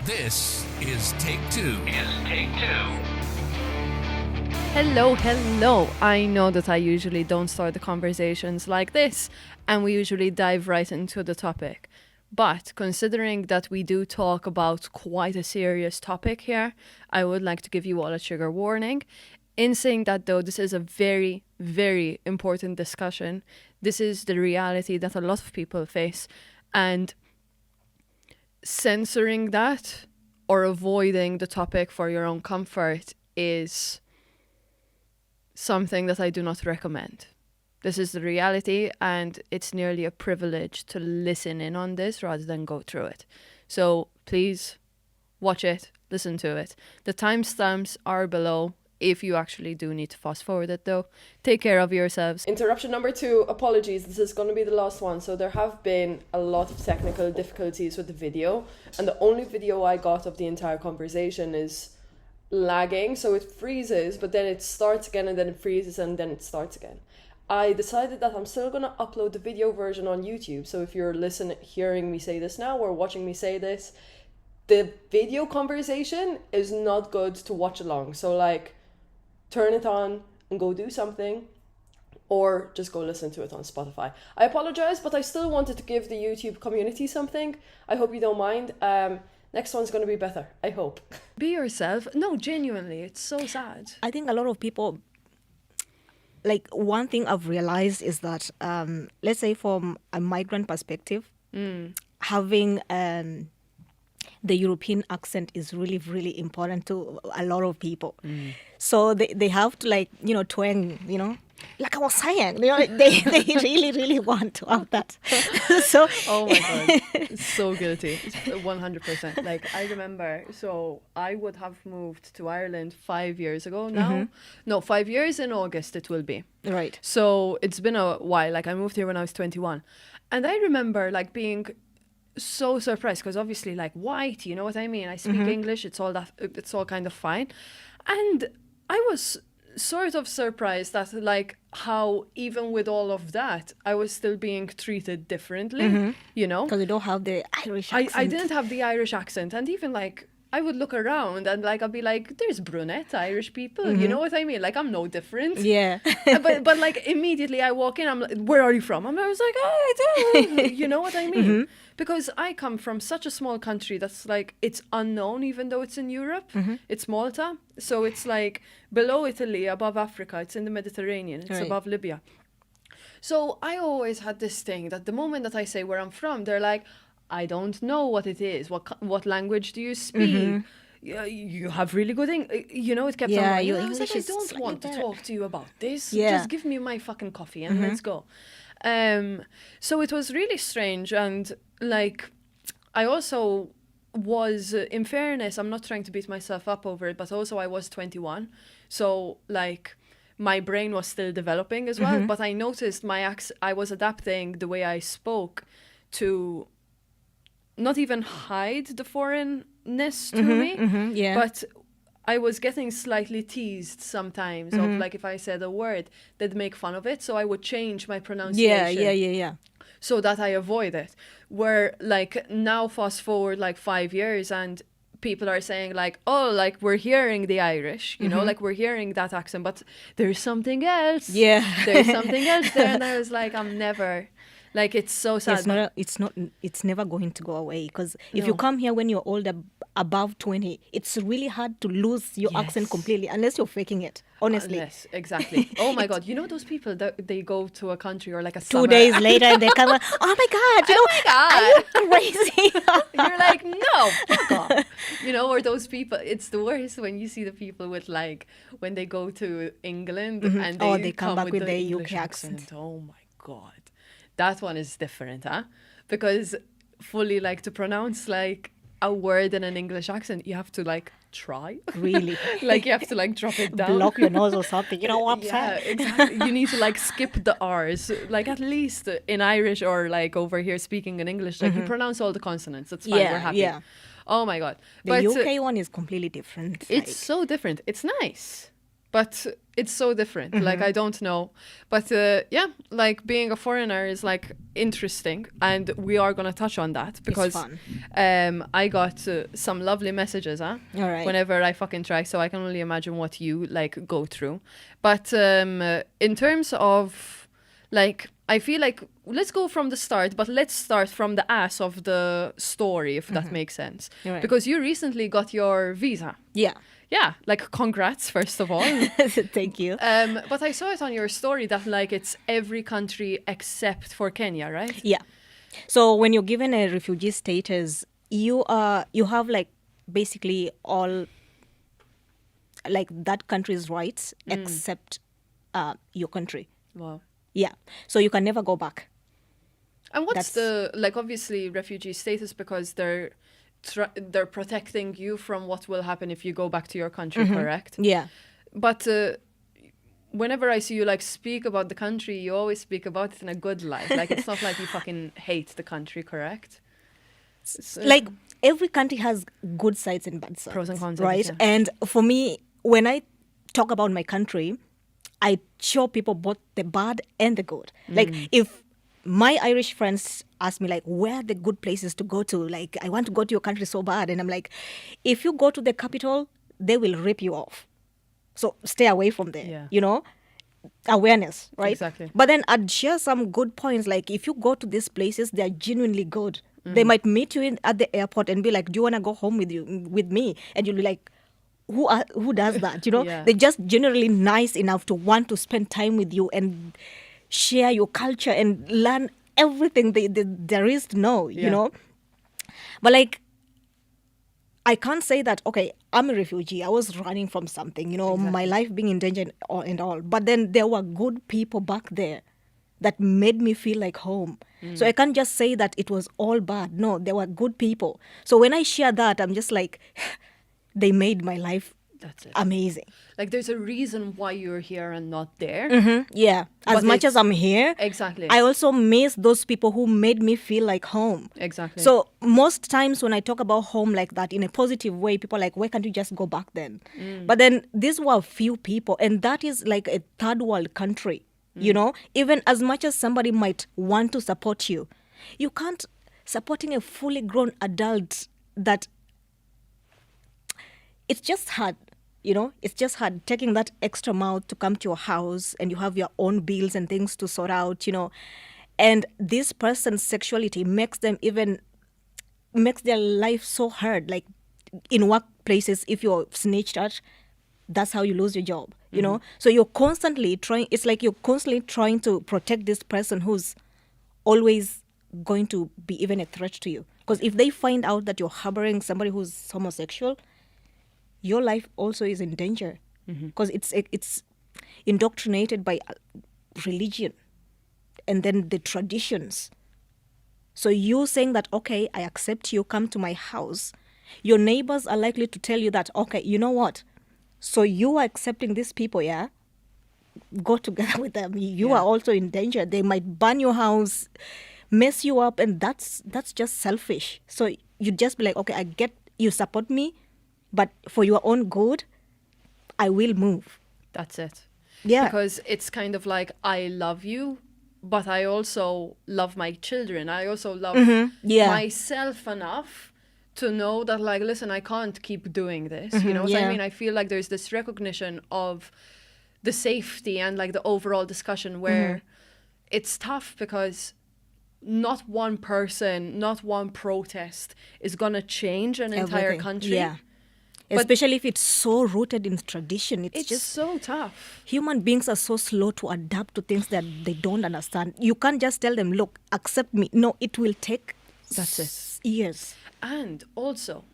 This is Take Two. Hello. I know that I usually don't start the conversations like this, and we usually dive right into the topic. But considering that we do talk about quite a serious topic here, I would like to give you all a trigger warning. In saying that, though, this is a very, very important discussion. This is the reality that a lot of people face. And censoring that or avoiding the topic for your own comfort is something that I do not recommend. This is the reality, and it's nearly a privilege to listen in on this rather than go through it. So please watch it, listen to it. The timestamps are below if you actually do need to fast forward it, though. Take care of yourselves. Interruption number 2, apologies. This is going to be the last one. So there have been a lot of technical difficulties with the video, and the only video I got of the entire conversation is lagging. So it freezes, but then it starts again, and then it freezes, and then it starts again. I decided that I'm still going to upload the video version on YouTube. So if you're hearing me say this now or watching me say this, the video conversation is not good to watch along. So like, turn it on and go do something, or just go listen to it on Spotify. I apologize, but I still wanted to give the YouTube community something. I hope you don't mind. Next one's going to be better, I hope. Be yourself. No, genuinely, it's so sad. I think a lot of people, like, one thing I've realized is that, let's say from a migrant perspective, having the European accent is really, really important to a lot of people. So they have to, like, twang, like I was saying, they really, really want to have that. So, oh my God, so guilty, 100%. Like, I remember, so I would have moved to Ireland 5 years ago now. No, 5 years in August it will be. Right. So it's been a while. Like, I moved here when I was 21. And I remember, like, being so surprised because obviously, like, white, you know what I mean? I speak English, it's all kind of fine. And I was sort of surprised that, like, how even with all of that, I was still being treated differently, Because you don't have the Irish accent. I didn't have the Irish accent. And even, like, I would look around and, like, I'd be like, there's brunette Irish people, you know what I mean? Like, I'm no different. Yeah. but like, immediately I walk in, I'm like, where are you from? And I was like, oh, I don't. You know what I mean? Because I come from such a small country that's, like, it's unknown, even though it's in Europe. It's Malta. So it's, like, below Italy, above Africa. It's in the Mediterranean. It's above Libya. So I always had this thing that the moment that I say where I'm from, they're like, I don't know what it is. What language do you speak? You have really good English. It kept on going. I was like, I don't want to talk to you about this. Just give me my fucking coffee and let's go. So it was really strange. And, like, I also was, in fairness, I'm not trying to beat myself up over it, but also I was 21. So, like, my brain was still developing as well. But I noticed I was adapting the way I spoke to not even hide the foreignness to me, but I was getting slightly teased sometimes of, like, if I said a word, they'd make fun of it, so I would change my pronunciation. Yeah. So that I avoid it. Where, like, now fast forward, like, 5 years, and people are saying, like, oh, like, we're hearing the Irish, like, we're hearing that accent, but there's something else. Yeah. There's something else there. And I was like, I'm never... Like, it's so sad. It's never going to go away, because if you come here when you're older, above 20, it's really hard to lose your accent completely, unless you're faking it, honestly. Yes, exactly. Oh my God. You know those people that they go to a country or like a 2 summer. days later, and they come out, oh my God, are you crazy? You're like, no, fuck off. Or those people, it's the worst when you see the people with, like, when they go to England and they come back with the their English UK accent. Oh my God. That one is different, huh? Because fully, like, to pronounce, like, a word in an English accent, you have to, like, try. Really? Like, you have to, like, drop it down. Block your nose or something. You know what I'm saying? Yeah, exactly. You need to, like, skip the R's. Like, at least in Irish or, like, over here speaking in English, like, you pronounce all the consonants. That's fine. We're happy. Yeah. Oh, my God. The UK one is completely different. It's so different. It's nice. but it's so different. Like, I don't know. But yeah, like being a foreigner is like interesting, and we are going to touch on that because fun. I got some lovely messages All right. whenever I fucking try, so I can only imagine what you like go through. But in terms of like, I feel like let's go from the start, but let's start from the ass of the story, if that makes sense. Right. Because you recently got your visa. Yeah. Yeah, like congrats, first of all. Thank you. But I saw it on your story that like it's every country except for Kenya, right? Yeah. So when you're given a refugee status, you have like basically all like that country's rights except your country. Wow. Yeah. So you can never go back. And what's the, like, obviously refugee status, because they're protecting you from what will happen if you go back to your country, correct? Yeah. But whenever I see you like speak about the country, you always speak about it in a good light. Like, it's not like you fucking hate the country, correct? Like every country has good sides and bad sides. Pros and cons, right? yeah. And for me, when I talk about my country, I show people both the bad and the good. Like if my Irish friends ask me like, where are the good places to go to? Like, I want to go to your country so bad. And I'm like, if you go to the capital, they will rip you off. So stay away from there, Yeah. you know? Awareness, right? Exactly. But then I'd share some good points. Like if you go to these places, they're genuinely good. They might meet you at the airport and be like, do you want to go home with me? And you'll be like, who does that? You know, Yeah. They're just generally nice enough to want to spend time with you and share your culture and learn everything there is to know, Yeah. you know. But like, I can't say that, okay, I'm a refugee. I was running from something, you know, my life being in danger and all. But then there were good people back there that made me feel like home. So I can't just say that it was all bad. No, there were good people. So when I share that, I'm just like, they made my life That's it. amazing. Like, there's a reason why you're here and not there. Yeah. As But much as it's- I'm here, Exactly. I also miss those people who made me feel like home. Exactly. So most times when I talk about home like that in a positive way, people are like, why can't you just go back then? But then these were few people, and that is like a third world country. You know, even as much as somebody might want to support you, you can't supporting a fully grown adult that it's just hard. You know, it's just hard taking that extra mile to come to your house and you have your own bills and things to sort out, you know. And this person's sexuality makes their life so hard. Like in workplaces, if you're snitched at, that's how you lose your job, you know. So you're constantly trying, it's like you're constantly trying to protect this person who's always going to be even a threat to you. Because if they find out that you're harboring somebody who's homosexual, your life also is in danger. Because it's indoctrinated by religion and then the traditions. So you saying that, okay, I accept you, come to my house, your neighbors are likely to tell you that, okay, you know what? So you are accepting these people, yeah? Go together with them. You are also in danger. They might burn your house, mess you up, and that's just selfish. So you just be like, okay, I get you support me, but for your own good, I will move. That's it. Yeah. Because it's kind of like, I love you, but I also love my children. I also love Yeah. myself enough to know that, like, listen, I can't keep doing this. You know what I yeah. mean? I feel like there's this recognition of the safety and like the overall discussion where it's tough because not one person, not one protest is going to change an entire Everything. country. Yeah. But- Especially if it's so rooted in tradition. It's just so tough. human beings are so slow to adapt to things that they don't understand. You can't just tell them, look, accept me. No, it will take That's it. years. And also,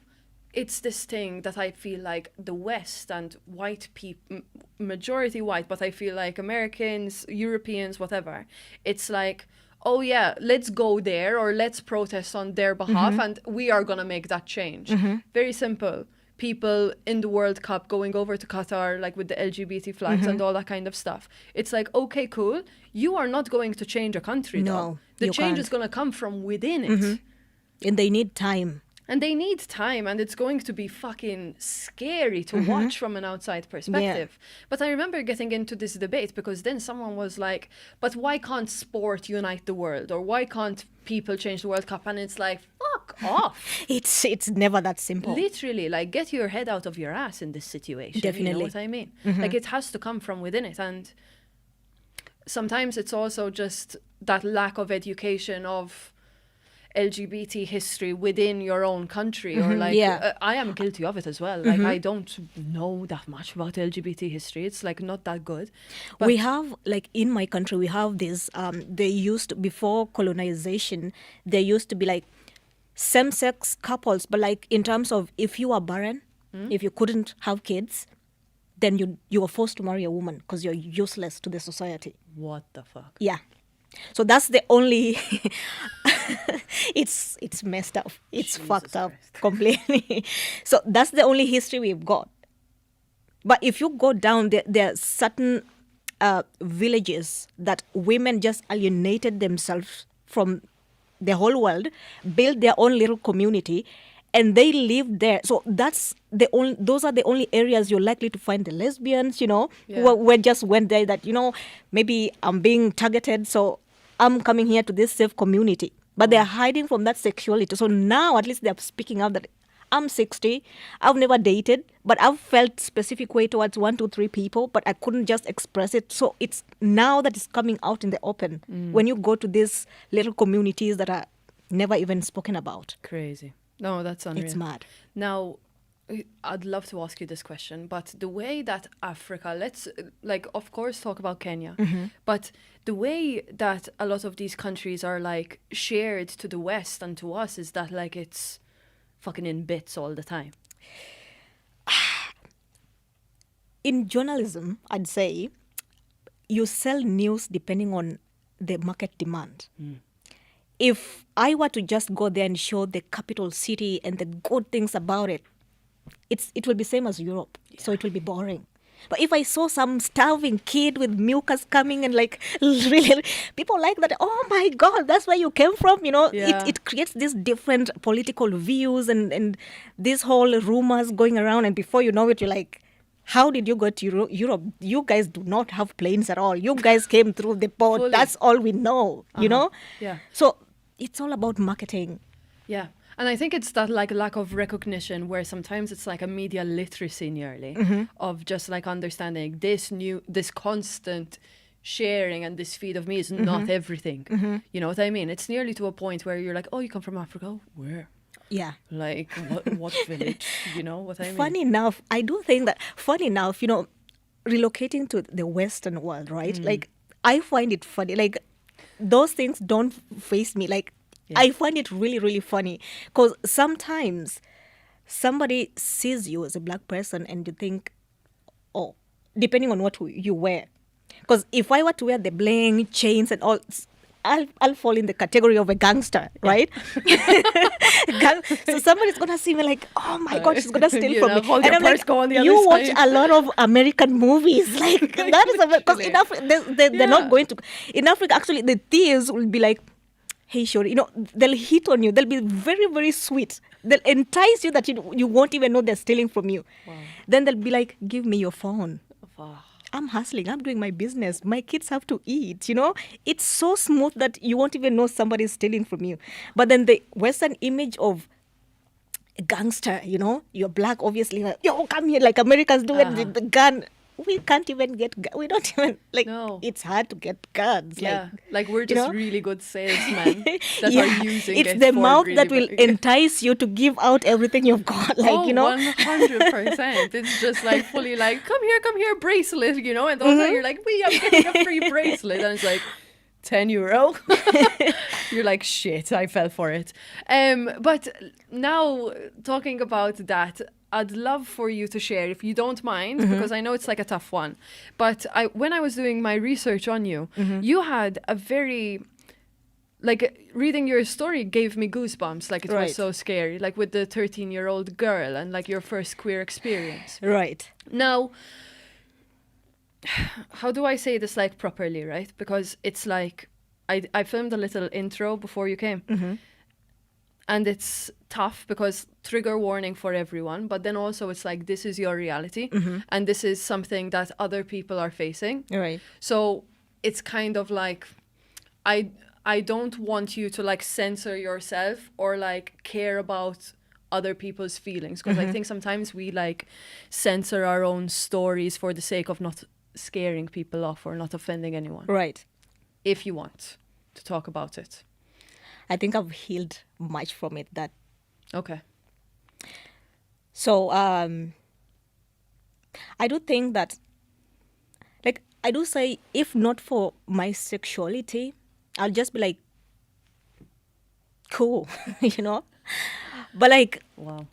it's this thing that I feel like the West and white people, majority white, but I feel like Americans, Europeans, whatever, it's like, oh yeah, let's go there or let's protest on their behalf and we are going to make that change. Very simple. People in the World Cup going over to Qatar, like with the LGBT flags and all that kind of stuff. It's like, okay, cool. You are not going to change a country, No, though. The you change can't. is going to come from within it. And they need time. And they need time, and it's going to be fucking scary to watch from an outside perspective. But I remember getting into this debate because then someone was like, but why can't sport unite the world? Or why can't people change the World Cup? And it's like, fuck off. It's never that simple. Literally, like, get your head out of your ass in this situation. Definitely. You know what I mean? Like, it has to come from within it. And sometimes it's also just that lack of education of LGBT history within your own country, or like I am guilty of it as well. Like I don't know that much about LGBT history. It's like not that good. But We have, like, in my country, we have this, they used to, before colonization, there used to be like same-sex couples, but like in terms of if you are barren, if you couldn't have kids, then you were forced to marry a woman because you're useless to the society. what the fuck? Yeah. So that's the only it's messed up. It's fucked up completely. So that's the only history we've got. But if you go down, there are certain villages that women just alienated themselves from the whole world, built their own little community, and they live there. So those are the only areas you're likely to find the lesbians, who just went there that, maybe I'm being targeted, so I'm coming here to this safe community. But they're hiding from that sexuality. So now at least they're speaking out that I'm 60, I've never dated, but I've felt specific way towards 1, 2, 3 people, but I couldn't just express it. So it's now that it's coming out in the open when you go to these little communities that are never even spoken about. Crazy. No, that's unreal. It's mad. Now, I'd love to ask you this question, but the way that Africa, let's, like, of course, talk about Kenya, but the way that a lot of these countries are, like, shared to the West and to us is that, like, it's fucking in bits all the time. In journalism, I'd say you sell news depending on the market demand. If I were to just go there and show the capital city and the good things about it, it will be same as Europe. So it will be boring. But if I saw some starving kid with mucus coming and like really, people like that, oh my God, that's where you came from, it creates these different political views and these whole rumors going around, and before you know it, you're like, how did you go to Europe? You guys do not have planes at all. You guys came through the port. Fully. That's all we know, Yeah. So it's all about marketing. Yeah. And I think it's that like lack of recognition where sometimes it's like a media literacy nearly of just like understanding this constant sharing and this feed of me is not everything. You know what I mean? It's nearly to a point where you're like, oh, you come from Africa? Where? Yeah. Like what village? You know what I mean? Funny enough, I do think that, relocating to the Western world, right? Like, I find it funny. Like, those things don't face me. Like, I find it really, really funny because sometimes somebody sees you as a black person and you think, oh, depending on what you wear. Because if I were to wear the bling, chains and all, I'll fall in the category of a gangster, right? So somebody's going to see me like, oh my God, she's going to steal from me. And I'm like, you watch a lot of American movies. Like, that is because in Africa, they're not going to. In Africa, actually, the thieves will be like, hey, sure, they'll hit on you. They'll be very, very sweet. They'll entice you that you won't even know they're stealing from you. Wow. Then they'll be like, give me your phone. Wow. I'm hustling. I'm doing my business. My kids have to eat, It's so smooth that you won't even know somebody's stealing from you. But then the Western image of a gangster, you're black, obviously. Like, yo, come here, like Americans do it with the gun. We can't even we don't even, It's hard to get guns. Yeah, like we're just really good salesmen that are using it. It's the mouth that will entice you to give out everything you've got. 100%. It's just like fully like, come here, bracelet, and all of a sudden you're like, I'm getting a free bracelet. And it's like, €10. You're like, shit, I fell for it. But now talking about that, I'd love for you to share, if you don't mind, because I know it's like a tough one. But when I was doing my research on you, you had a very, like, reading your story gave me goosebumps. Like, it was so scary, like with the 13-year-old girl and like your first queer experience. Right. Now, how do I say this like properly, right? Because it's like, I filmed a little intro before you came. and it's tough because trigger warning for everyone, but then also it's like, this is your reality, and this is something that other people are facing. Right. So it's kind of like, I don't want you to like censor yourself or like care about other people's feelings, because I think sometimes we like censor our own stories for the sake of not scaring people off or not offending anyone. Right. If you want to talk about it. I think I've healed much from it. That Okay. so I do think that, like, I do say, if not for my sexuality, I'll just be like, cool, you know. But like, Wow.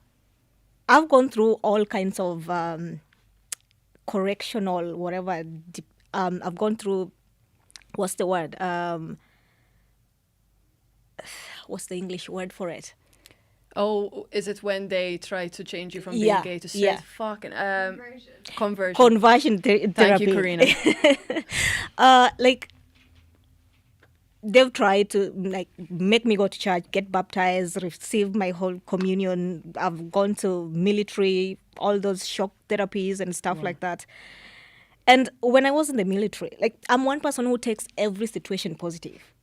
I've gone through all kinds of correctional whatever. I've gone through, what's the word? What's the English word for it? Oh, is it when they try to change you from being Yeah, gay to straight? yeah. Fucking conversion. Conversion therapy. Thank you, Karina. Like, they've tried to like make me go to church, get baptized, receive my whole communion. I've gone to military, all those shock therapies and stuff like that. And when I was in the military, like, I'm one person who takes every situation positive.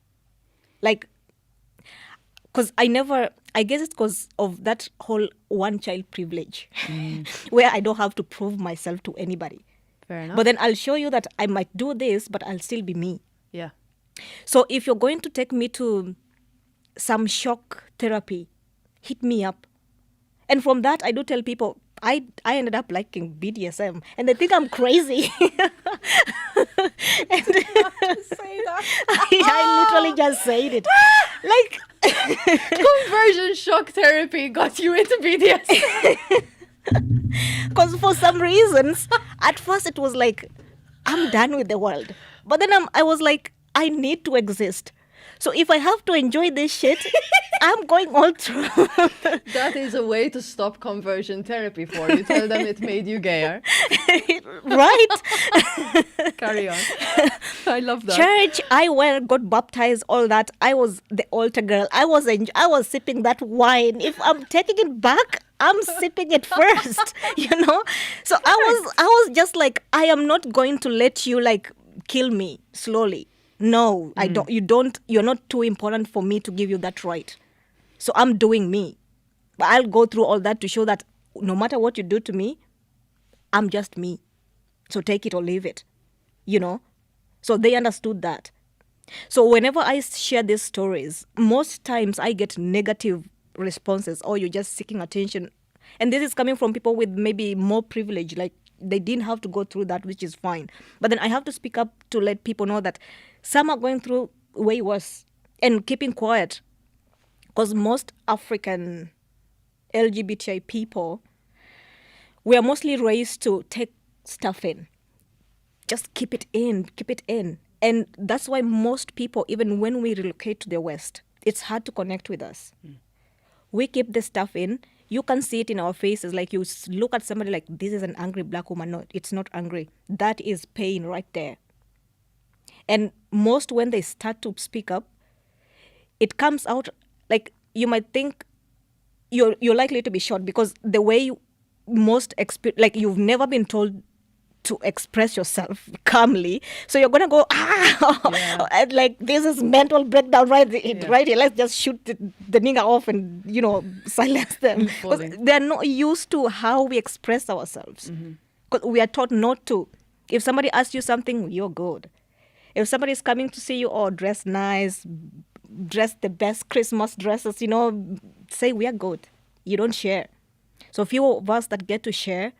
Like, because I guess it's because of that whole one child privilege where I don't have to prove myself to anybody. Fair enough. But then I'll show you that I might do this, but I'll still be me. Yeah. So if you're going to take me to some shock therapy, hit me up. And from that, I do tell people, I ended up liking BDSM, and they think I'm crazy. And Say that. I literally just said it. Like, Conversion shock therapy got you into BDSM. because for some reasons, at first it was like, I'm done with the world. But then I was like, I need to exist. So if I have to enjoy this shit, I'm going all through. That is a way to stop conversion therapy for you. Tell them it made you gayer. Right? Carry on. I love that. Church, I went, got baptized, all that. I was the altar girl. I was sipping that wine. If I'm taking it back, I'm sipping it first, you know? So I was just like, I am not going to let you like kill me slowly. No, I don't. You're not too important for me to give you that right. So I'm doing me. But I'll go through all that to show that no matter what you do to me, I'm just me. So take it or leave it, you know? So they understood that. So whenever I share these stories, most times I get negative responses, or you're just seeking attention. And this is coming from people with maybe more privilege, like they didn't have to go through that, which is fine. But then I have to speak up to let people know that some are going through way worse, and keeping quiet. Because most African LGBTI people, we are mostly raised to take stuff in. Just keep it in, keep it in. And that's why most people, even when we relocate to the West, it's hard to connect with us. We keep the stuff in. You can see it in our faces. Like, you look at somebody like, this is an angry black woman. No, it's not angry. That is pain right there. And most, when they start to speak up, it comes out like, you might think you're likely to be shot, because the way you like, you've never been told to express yourself calmly, so you're gonna go and like, this is mental breakdown right here. Let's just shoot the nigger off and, you know, silence them, because they're not used to how we express ourselves. Because we are taught not to. If somebody asks you something, you're good. If somebody is coming to see you, or dress nice, dress the best Christmas dresses, you know, say we are good. You don't share. So few of us that get to share,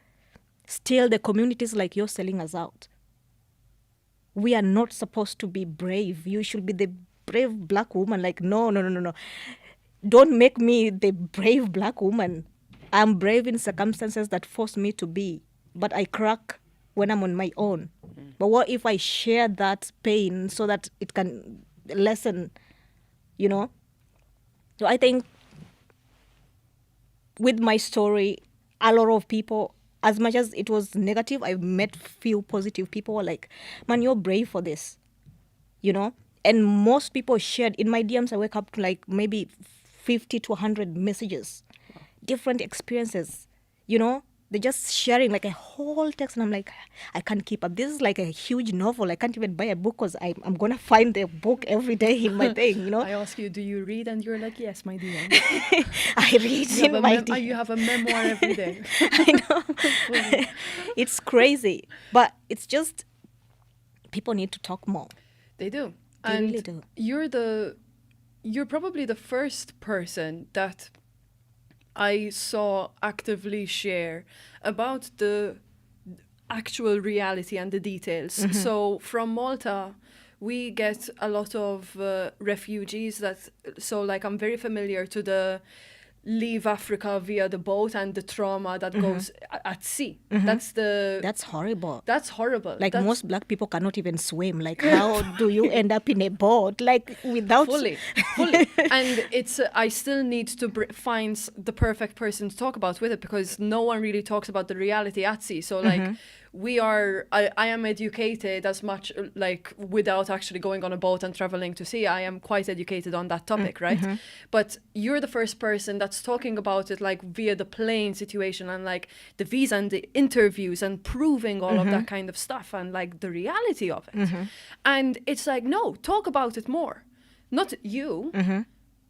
still the communities like, you're selling us out. We are not supposed to be brave. You should be the brave black woman. Like, no. Don't make me the brave black woman. I'm brave in circumstances that force me to be, but I crack when I'm on my own. But what if I share that pain so that it can lessen, you know? So I think with my story, a lot of people, as much as it was negative, I met few positive people who were like, man, you're brave for this, you know? And most people shared. In my DMs, I wake up to like maybe 50 to 100 messages, different experiences, you know. They're just sharing like a whole text, and I'm like, I can't keep up. This is like a huge novel. I can't even buy a book because I'm going to find the book every day in my thing, you know. I ask you, do you read? And you're like, yes, my dear. I read in my DM. You have a memoir every day. I know. It's crazy. But it's just, people need to talk more. They do. They And really do. you're probably the first person that I saw actively share about the actual reality and the details. Mm-hmm. So from Malta, we get a lot of refugees so like I'm very familiar to the leave Africa via the boat and the trauma that goes at sea. That's horrible. That's horrible. Like That's most black people cannot even swim. Like how do you end up in a boat? Like without... fully. And it's I still need to find the perfect person to talk about with it, because no one really talks about the reality at sea. So like I am educated as much, like without actually going on a boat and traveling to sea. I am quite educated on that topic, right? But you're the first person that's talking about it like via the plane situation and like the visa and the interviews and proving all of that kind of stuff and like the reality of it. And it's like, no, talk about it more. Not you.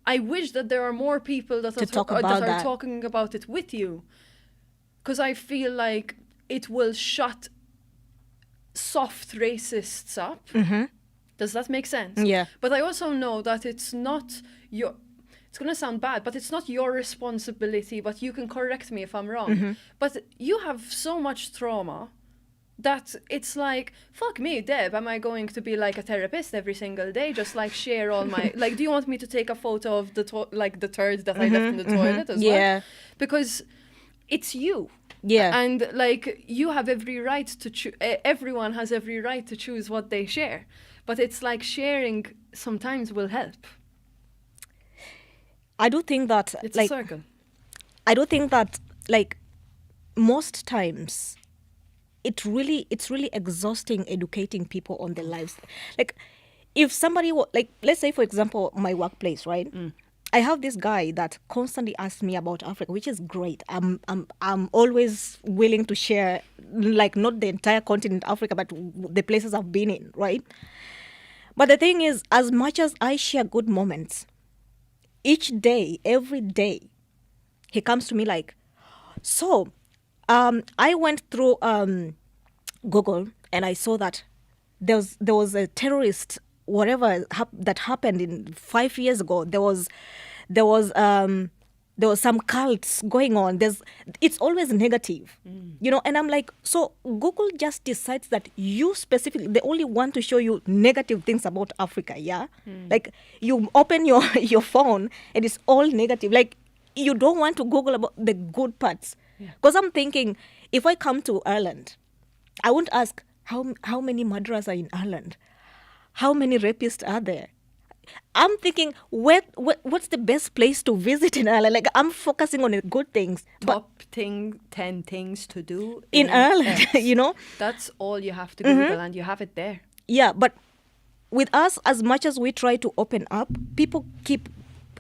I wish that there are more people that are talking about it with you, because I feel like it will shut soft racists up. Does that make sense? Yeah. But I also know that it's not your... It's going to sound bad, but it's not your responsibility, but you can correct me if I'm wrong. But you have so much trauma that it's like, fuck me, Deb, am I going to be like a therapist every single day, just like share all my... Like, do you want me to take a photo of the the turd that I left in the toilet as well? Because it's you. Yeah. And like you have every right to everyone has every right to choose what they share, but it's like sharing sometimes will help. I do think that It's like a circle. I do think that like most times it's really exhausting educating people on their lives. Like if somebody like let's say for example my workplace, right? I have this guy that constantly asks me about Africa, which is great. I'm always willing to share, like not the entire continent Africa, but the places I've been in, right? But the thing is, as much as I share good moments, each day, every day, he comes to me like, so, I went through Google and I saw that there was a terrorist whatever that happened in 5 years ago. There was some cults going on. It's always negative, you know. And I'm like, so Google just decides that you specifically, they only want to show you negative things about Africa, yeah. Like you open your phone and it's all negative. Like you don't want to Google about the good parts, because I'm thinking if I come to Ireland, I won't ask how many murderers are in Ireland. How many rapists are there? I'm thinking, what's the best place to visit in Ireland? Like, I'm focusing on the good things. Top 10 things to do in Ireland, you know? That's all you have to Google and you have it there. Yeah, but with us, as much as we try to open up, people keep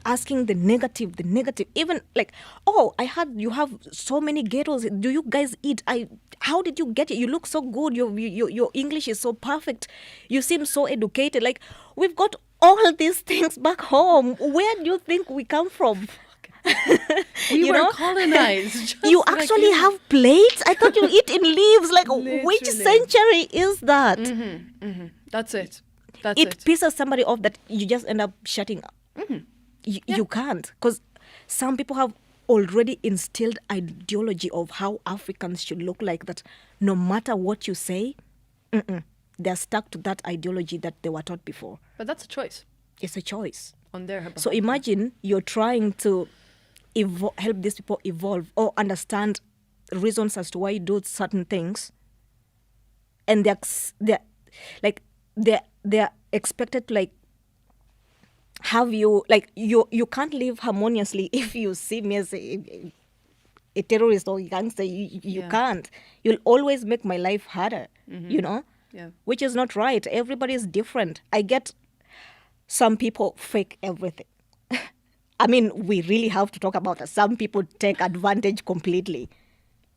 asking the negative. Even like, oh, I heard you have so many ghettos. Do you guys eat? How did you get it? You look so good. Your English is so perfect. You seem so educated. Like, we've got all these things back home. Where do you think we come from? We were colonized. You actually have plates? I thought you eat in leaves. Like, which century is that? That's it. It pisses somebody off that you just end up shutting up. You can't, because some people have already instilled ideology of how Africans should look like, that no matter what you say, they're stuck to that ideology that they were taught before. But that's a choice. It's a choice. On their behalf. So imagine you're trying to help these people evolve or understand reasons as to why you do certain things, and they're expected to like have you, like you can't live harmoniously if you see me as a terrorist or gangster. You can't. You'll always make my life harder, you know? Yeah. Which is not right. Everybody is different. I get some people fake everything. I mean, we really have to talk about that. Some people take advantage completely,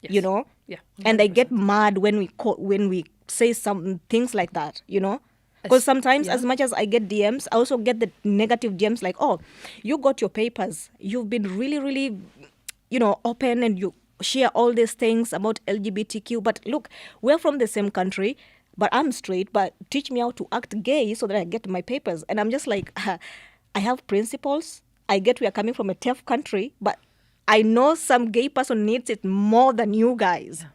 Yes. you know? Yeah. And they get 100%. mad when we say some things like that, you know? Because sometimes, yeah. as much as I get DMs, I also get the negative DMs like, oh, you got your papers. You've been really, really, open, and you share all these things about LGBTQ. But look, we're from the same country, but I'm straight, but teach me how to act gay so that I get my papers. And I'm just like, I have principles. I get we are coming from a tough country, but I know some gay person needs it more than you guys. Yeah.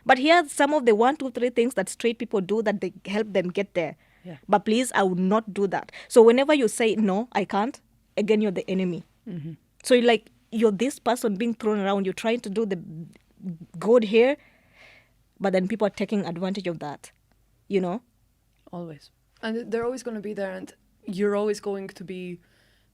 But here's some of the 1, 2, 3 things that straight people do that they help them get there. Yeah. But please, I would not do that. So whenever you say, no, I can't, again, you're the enemy. Mm-hmm. So you're this person being thrown around. You're trying to do the good here, but then people are taking advantage of that, you know? Always. And they're always going to be there, and you're always going to be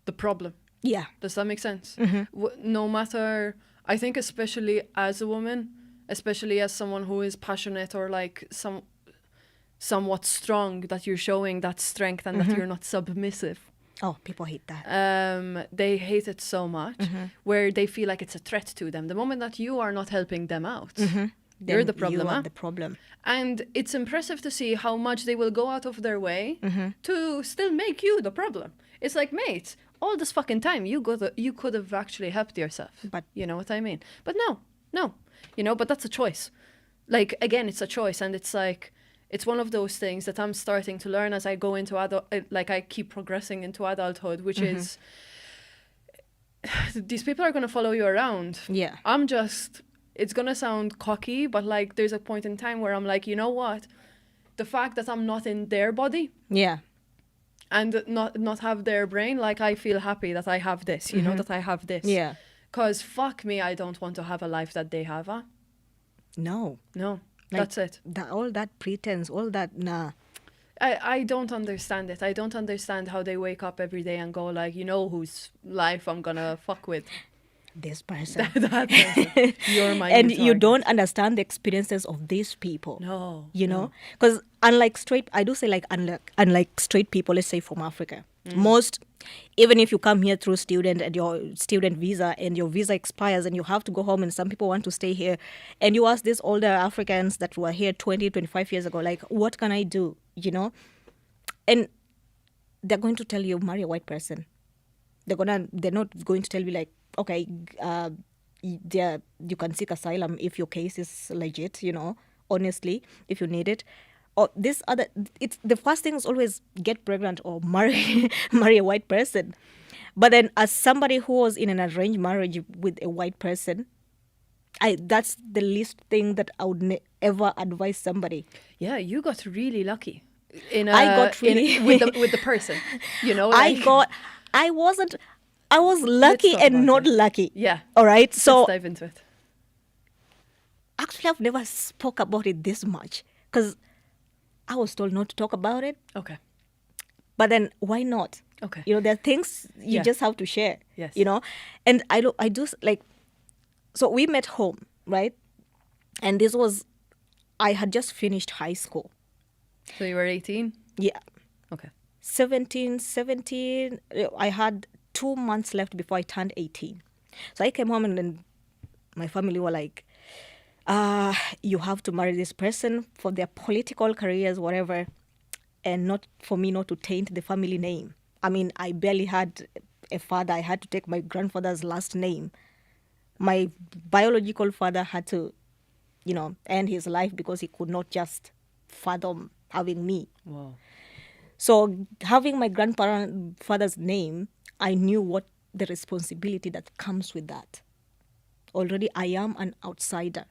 the problem. Yeah. Does that make sense? Mm-hmm. No matter, I think especially as a woman, especially as someone who is passionate or like somewhat strong, that you're showing that strength and that you're not submissive. Oh, people hate that. They hate it so much, where they feel like it's a threat to them. The moment that you are not helping them out, you're Then the problem. You are huh? the problem. And it's impressive to see how much they will go out of their way to still make you the problem. It's like, mate, all this fucking time you could have actually helped yourself. But you know what I mean? But no. But that's a choice. Like, again, it's a choice, and it's like, it's one of those things that I'm starting to learn as I go into I keep progressing into adulthood, which is these people are going to follow you around. Yeah. It's going to sound cocky, but like there's a point in time where I'm like, you know what? The fact that I'm not in their body Yeah. and not have their brain, like I feel happy that I have this, that I have this. Yeah. Because fuck me, I don't want to have a life that they have. Huh? No. No, Like, that's it. All that pretense, all that, nah. I don't understand it. I don't understand how they wake up every day and go like, whose life I'm gonna fuck with. This person. That person. You're my And new you target. don't understand the experiences of these people. No. You know? Because unlike straight, I do say like unlike straight people, let's say from Africa, most, even if you come here through student and your student visa and your visa expires and you have to go home and some people want to stay here, and you ask these older Africans that were here 20, 25 years ago, like, what can I do? And they're going to tell you, marry a white person. They're not going to tell you like, okay, you can seek asylum if your case is legit, honestly, if you need it. Or it's the first thing is always get pregnant or marry a white person. But then as somebody who was in an arranged marriage with a white person, that's the least thing that I would ever advise somebody. Yeah, you got really lucky. With the person, I was lucky talk and about not it. lucky. Yeah. All right. So Let's dive into it. actually, I've never spoke about it this much because I was told not to talk about it. Okay. But then why not? Okay. There are things you Yeah. just have to share. Yes. And I do like, so we met home, right? And I had just finished high school. So you were 18? Yeah. Okay. 17, I had 2 months left before I turned 18. So I came home and then my family were like, you have to marry this person for their political careers, whatever, and not for me not to taint the family name. I mean, I barely had a father. I had to take my grandfather's last name. My biological father had to, end his life because he could not just fathom having me. Wow. So having my grandfather's name, I knew what the responsibility that comes with that. Already I am an outsider.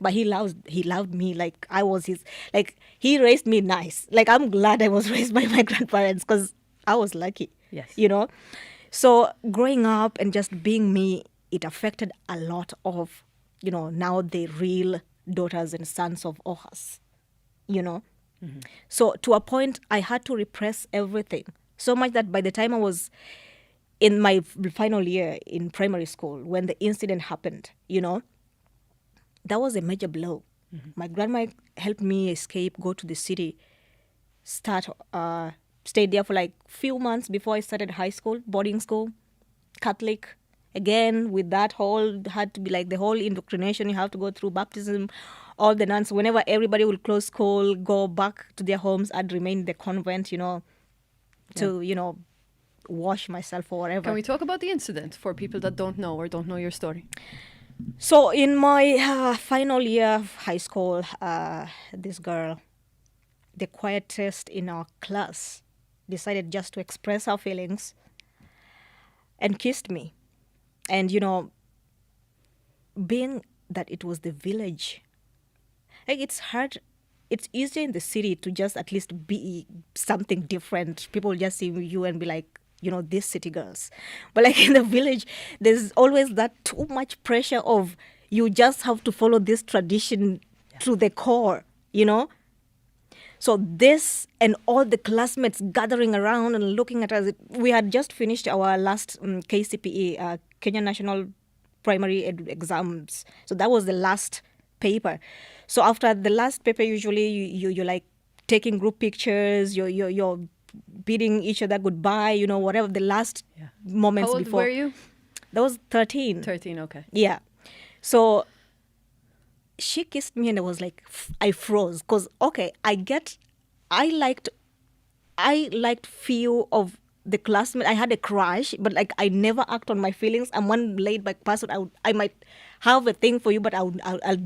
But he loved me like I was his, like he raised me nice. Like I'm glad I was raised by my grandparents because I was lucky. Yes. So growing up and just being me, it affected a lot of, now the real daughters and sons of Ohas, So to a point, I had to repress everything. So much that by the time I was in my final year in primary school, when the incident happened, that was a major blow. My grandma helped me escape, go to the city, stayed there for like few months before I started high school, boarding school. Catholic. Again, with that whole, had to be like the whole indoctrination. You have to go through baptism, all the nuns. Whenever everybody will close school, go back to their homes, I'd remain in the convent, to, wash myself or whatever. Can we talk about the incident for people that don't know or don't know your story? So in my final year of high school, this girl, the quietest in our class, decided just to express her feelings and kissed me. And, being that it was the village, like it's hard. It's easier in the city to just at least be something different. People just see you and be like, these city girls. But like in the village, there's always that too much pressure of you just have to follow this tradition to the core, So this and all the classmates gathering around and looking at us. We had just finished our last KCPE, Kenyan National Primary Exams. So that was the last paper. So after the last paper, usually you're like taking group pictures, you're bidding each other goodbye, whatever the last moments How old before. were you? That was 13. 13, okay. Yeah. So she kissed me and I was like, I froze. Because, okay, I liked few of the classmates. I had a crush, but like I never act on my feelings. I'm one laid back person. I might have a thing for you, but I'll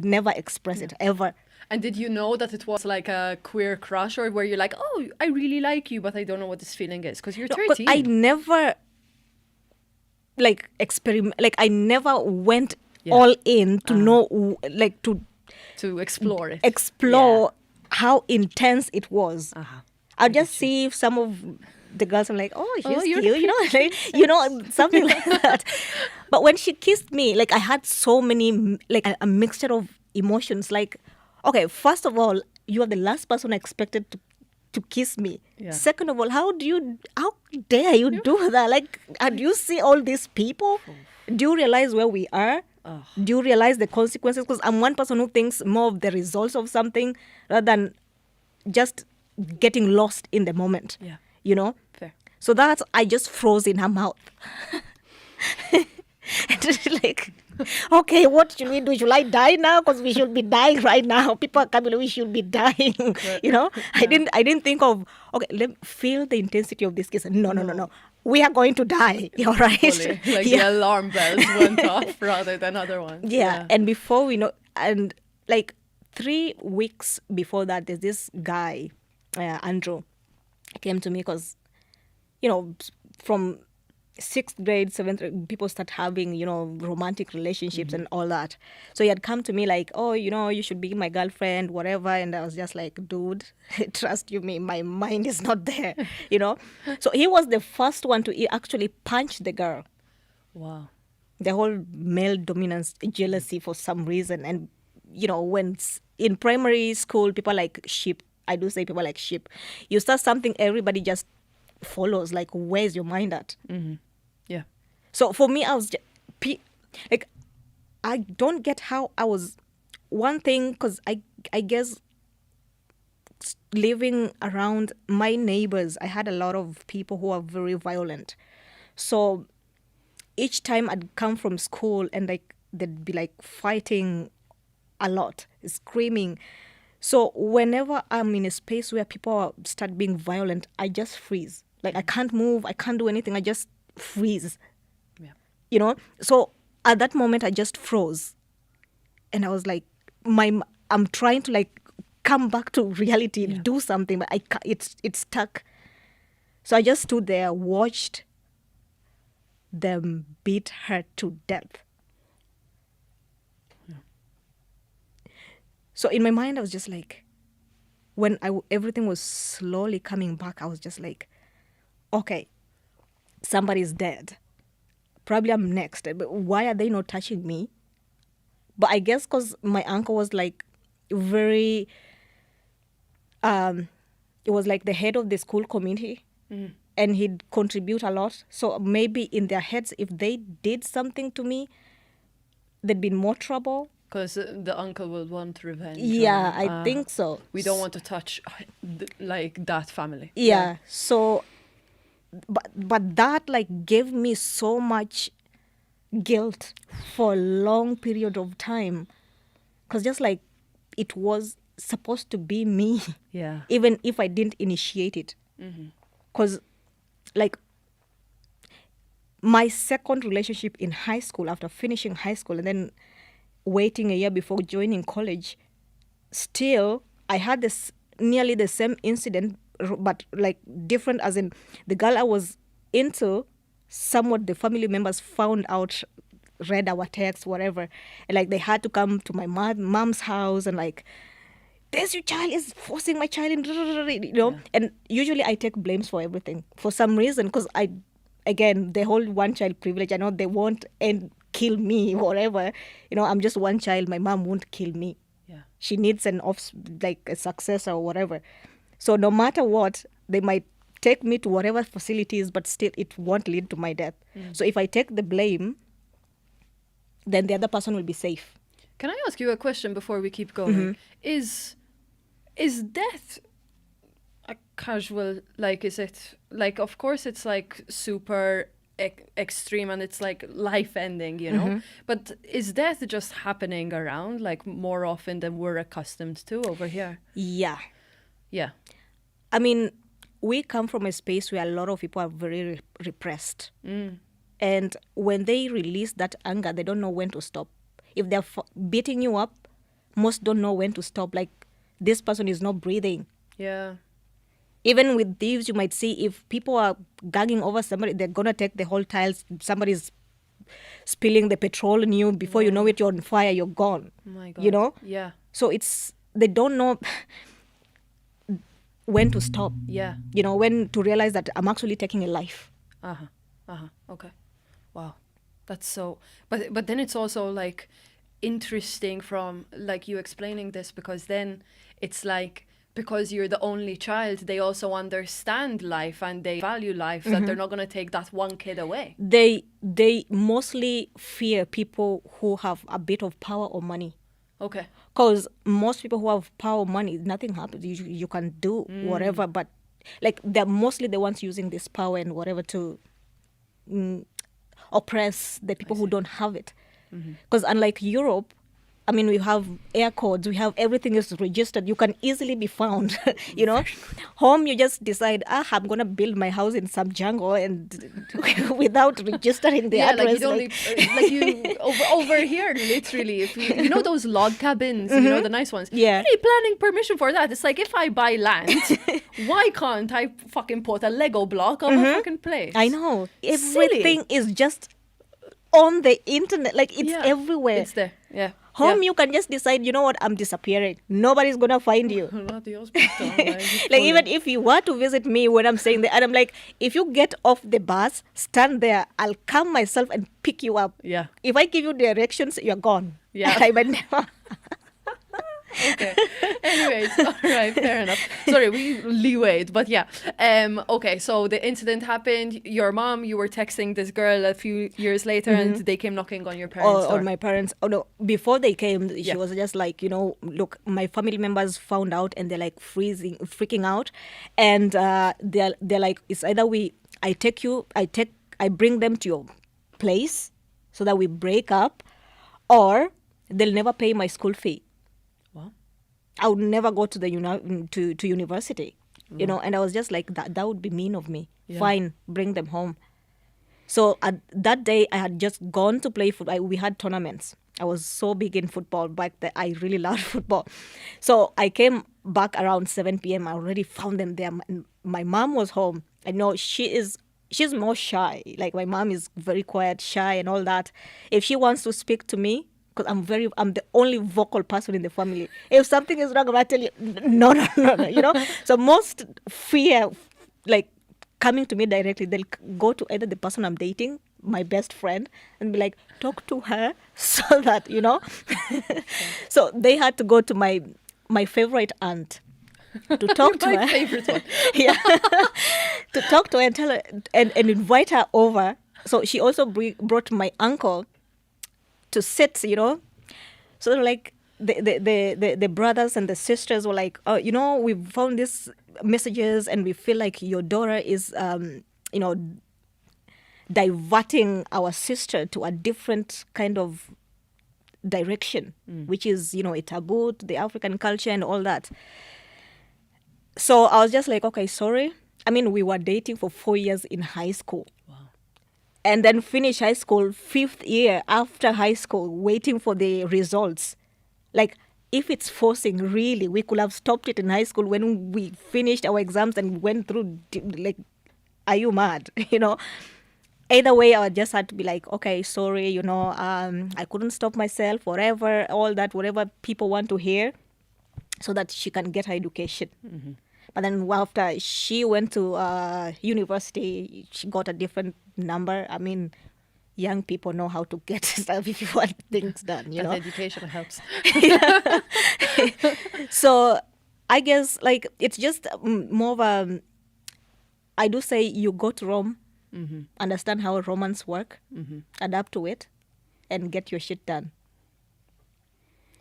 never express it ever. And did you know that it was like a queer crush, or were you like, oh, I really like you, but I don't know what this feeling is? Because you're 13. I never I never went all in to know, like to explore it. Explore how intense it was. Uh-huh. I'll just see if some of the girls are like, oh, she's you're cute, something like that. But when she kissed me, like I had so many, like a mixture of emotions. Like, okay, first of all, you are the last person I expected to kiss me. Yeah. Second of all, how dare you do that? Like, do you see all these people? Do you realize where we are? Do you realize the consequences? Because I'm one person who thinks more of the results of something rather than just getting lost in the moment. Yeah. Fair. So I just froze in her mouth. And like, okay, what should we do? Should I die now? Because we should be dying right now. People are coming, we should be dying. Yeah. I didn't think of, okay, let me feel the intensity of this kiss. No. We are going to die. All right. Fully. Like the alarm bells went off rather than other ones. Yeah. And before we know, and like 3 weeks before that, there's this guy, Andrew, came to me because, from 6th grade, 7th grade, people start having, romantic relationships and all that. So he had come to me like, oh, you should be my girlfriend, whatever. And I was just like, dude, trust you me, my mind is not there, So he was the first one to actually punch the girl. Wow. The whole male dominance jealousy for some reason. And, when in primary school, people like sheep. I do say people like sheep. You start something, everybody just follows. Like, where's your mind at? Mm-hmm. Yeah. So for me, I was just, like, I don't get how I was. One thing, because I guess living around my neighbors, I had a lot of people who are very violent. So each time I'd come from school and like they'd be like fighting a lot, screaming. So whenever I'm in a space where people start being violent, I just freeze. Like I can't move, I can't do anything. I just freeze. Yeah. So at that moment, I just froze, and I was like, I'm trying to like come back to reality, do something, but it's stuck. So I just stood there, watched them beat her to death. Yeah. So in my mind, I was just like, when everything was slowly coming back, I was just like, okay, somebody's dead. Probably I'm next. But why are they not touching me? But I guess because my uncle was like very, it was like the head of the school committee. Mm. And he'd contribute a lot. So maybe in their heads, if they did something to me, there'd be more trouble. Because the uncle will want revenge. Yeah, I think so. We don't want to touch like that family. Yeah. So but that like gave me so much guilt for a long period of time, because just like it was supposed to be me, Yeah. even if I didn't initiate it. Because like my second relationship in high school, after finishing high school and then waiting a year before joining college, still I had this nearly the same incident, but like different, as in the girl I was into, somewhat the family members found out, read our text, whatever, and like they had to come to my mom's house and like, this your child is forcing my child in, you know. Yeah. And usually I take blames for everything for some reason, because again, the whole one child privilege, I know they won't kill me, whatever, you know. I'm just one child, my mom won't kill me. Yeah. She needs like a successor or whatever. So no matter what, they might take me to whatever facilities, but still it won't lead to my death. So if I take the blame, then the other person will be safe. Can I ask you a question before we keep going? Is death a casual, like, is it like, of course it's like super extreme and it's like life ending, you know, but is death just happening around like more often than we're accustomed to over here? Yeah. Yeah. I mean, we come from a space where a lot of people are very repressed. And when they release that anger, they don't know when to stop. If they're beating you up, most don't know when to stop. Like, this person is not breathing. Yeah. Even with thieves, you might see if people are gagging over somebody, they're going to take the whole tiles. Somebody's spilling the petrol on you. Before you know it, you're on fire, you're gone. Oh my God. You know? Yeah. So they don't know when to stop. Yeah. You know, when to realize that I'm actually taking a life. Okay. Wow. That's so, but then it's also like interesting from like you explaining this, because then it's like, because you're the only child, they also understand life and they value life, that they're not going to take that one kid away. They mostly fear people who have a bit of power or money. Okay. Because most people who have power or money, nothing happens. You can do whatever, but like they're mostly the ones using this power and whatever to oppress the people who don't have it. Because unlike Europe, I mean, we have air codes, we have everything is registered. You can easily be found, you know. Home, you just decide, I'm going to build my house in some jungle and without registering the address. Like you over here, literally, if you know those log cabins, you know, the nice ones. Yeah. You need planning permission for that. It's like, if I buy land, why can't I fucking put a Lego block on a fucking place? I know. Everything is just on the internet. Like, it's everywhere. It's there, yeah. Home, you can just decide, you know what, I'm disappearing. Nobody's going to find you. Like, even if you were to visit me when I'm saying that, and I'm like, if you get off the bus, stand there. I'll come myself and pick you up. Yeah. If I give you directions, you're gone. Yeah. I might never. Okay. Anyways, all right, fair enough. Sorry, we leewayed, but yeah. Okay, so the incident happened. Your mom, you were texting this girl a few years later, and they came knocking on your parents' door. Or my parents. Oh no! Before they came, she was just like, you know, look, my family members found out, and they're like freaking out, and they're like, it's either I bring them to your place so that we break up, or they'll never pay my school fee. I would never go to the to university, you know. And I was just like, that would be mean of me. Yeah. Fine, bring them home. So that day, I had just gone to play football. We had tournaments. I was so big in football back then. I really loved football. So I came back around 7 p.m. I already found them there. My mom was home. I know she's more shy. Like, my mom is very quiet, shy, and all that. If she wants to speak to me, because I'm the only vocal person in the family. If something is wrong, I'm going to tell you, no, you know. So most fear, like, coming to me directly, they'll go to either the person I'm dating, my best friend, and be like, talk to her so that, you know. So they had to go to my favorite aunt to talk to her. My favorite one. Yeah. To talk to her and tell her and invite her over. So she also brought my uncle to sit, you know. So like the brothers and the sisters were like, oh, you know, we found these messages and we feel like your daughter is diverting our sister to a different kind of direction, which is, a taboo to the African culture and all that. So I was just like, okay, sorry. I mean, we were dating for 4 years in high school. Wow. And then finish high school, 5th year after high school, waiting for the results. Like, if it's forcing, really, we could have stopped it in high school when we finished our exams and went through, like, are you mad? Either way, I just had to be like, okay, sorry, I couldn't stop myself, whatever, all that, whatever people want to hear, so that she can get her education. Mm-hmm. But then after she went to university, she got a different number. I mean, young people know how to get stuff if you want things done, That education helps. So I guess, like, it's just more of a, I do say you go to Rome, understand how Romans work, adapt to it, and get your shit done.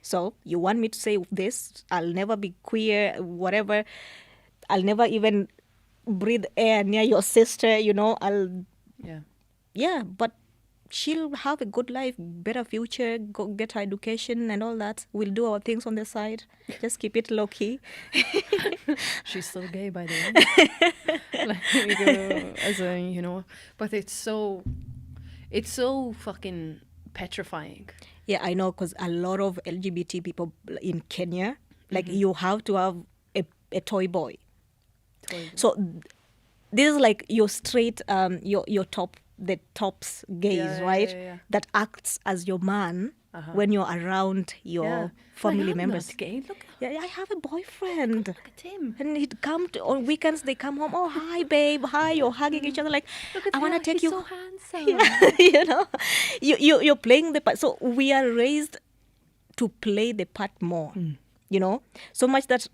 So you want me to say this, I'll never be queer, whatever. I'll never even breathe air near your sister, Yeah, but she'll have a good life, better future, go get her education and all that. We'll do our things on the side. Just keep it low key. She's still gay, by the way. But it's so fucking petrifying. Yeah, I know, because a lot of LGBT people in Kenya, like, you have to have a toy boy. So this is like your straight, your tops gaze, right? Yeah. That acts as your man when you're around your family I'm members. not gay. Look, Yeah, I have a boyfriend. look at him. And he'd come on weekends. They come home. Oh, hi, babe. Hi. You're hugging each other like, Look at I want to him. take He's you. so handsome. You're playing the part. So we are raised to play the part more. So much that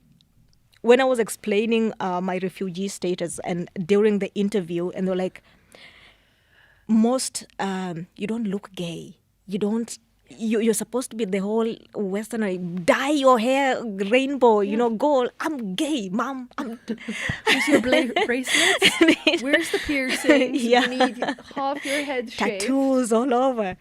when I was explaining my refugee status and during the interview, and they're like, you don't look gay. You don't. You're supposed to be the whole Westerner. Dye your hair rainbow, gold. I'm gay, mom. Where's your bracelets? Where's the piercings? Yeah. You need half your head shaved. Tattoos all over.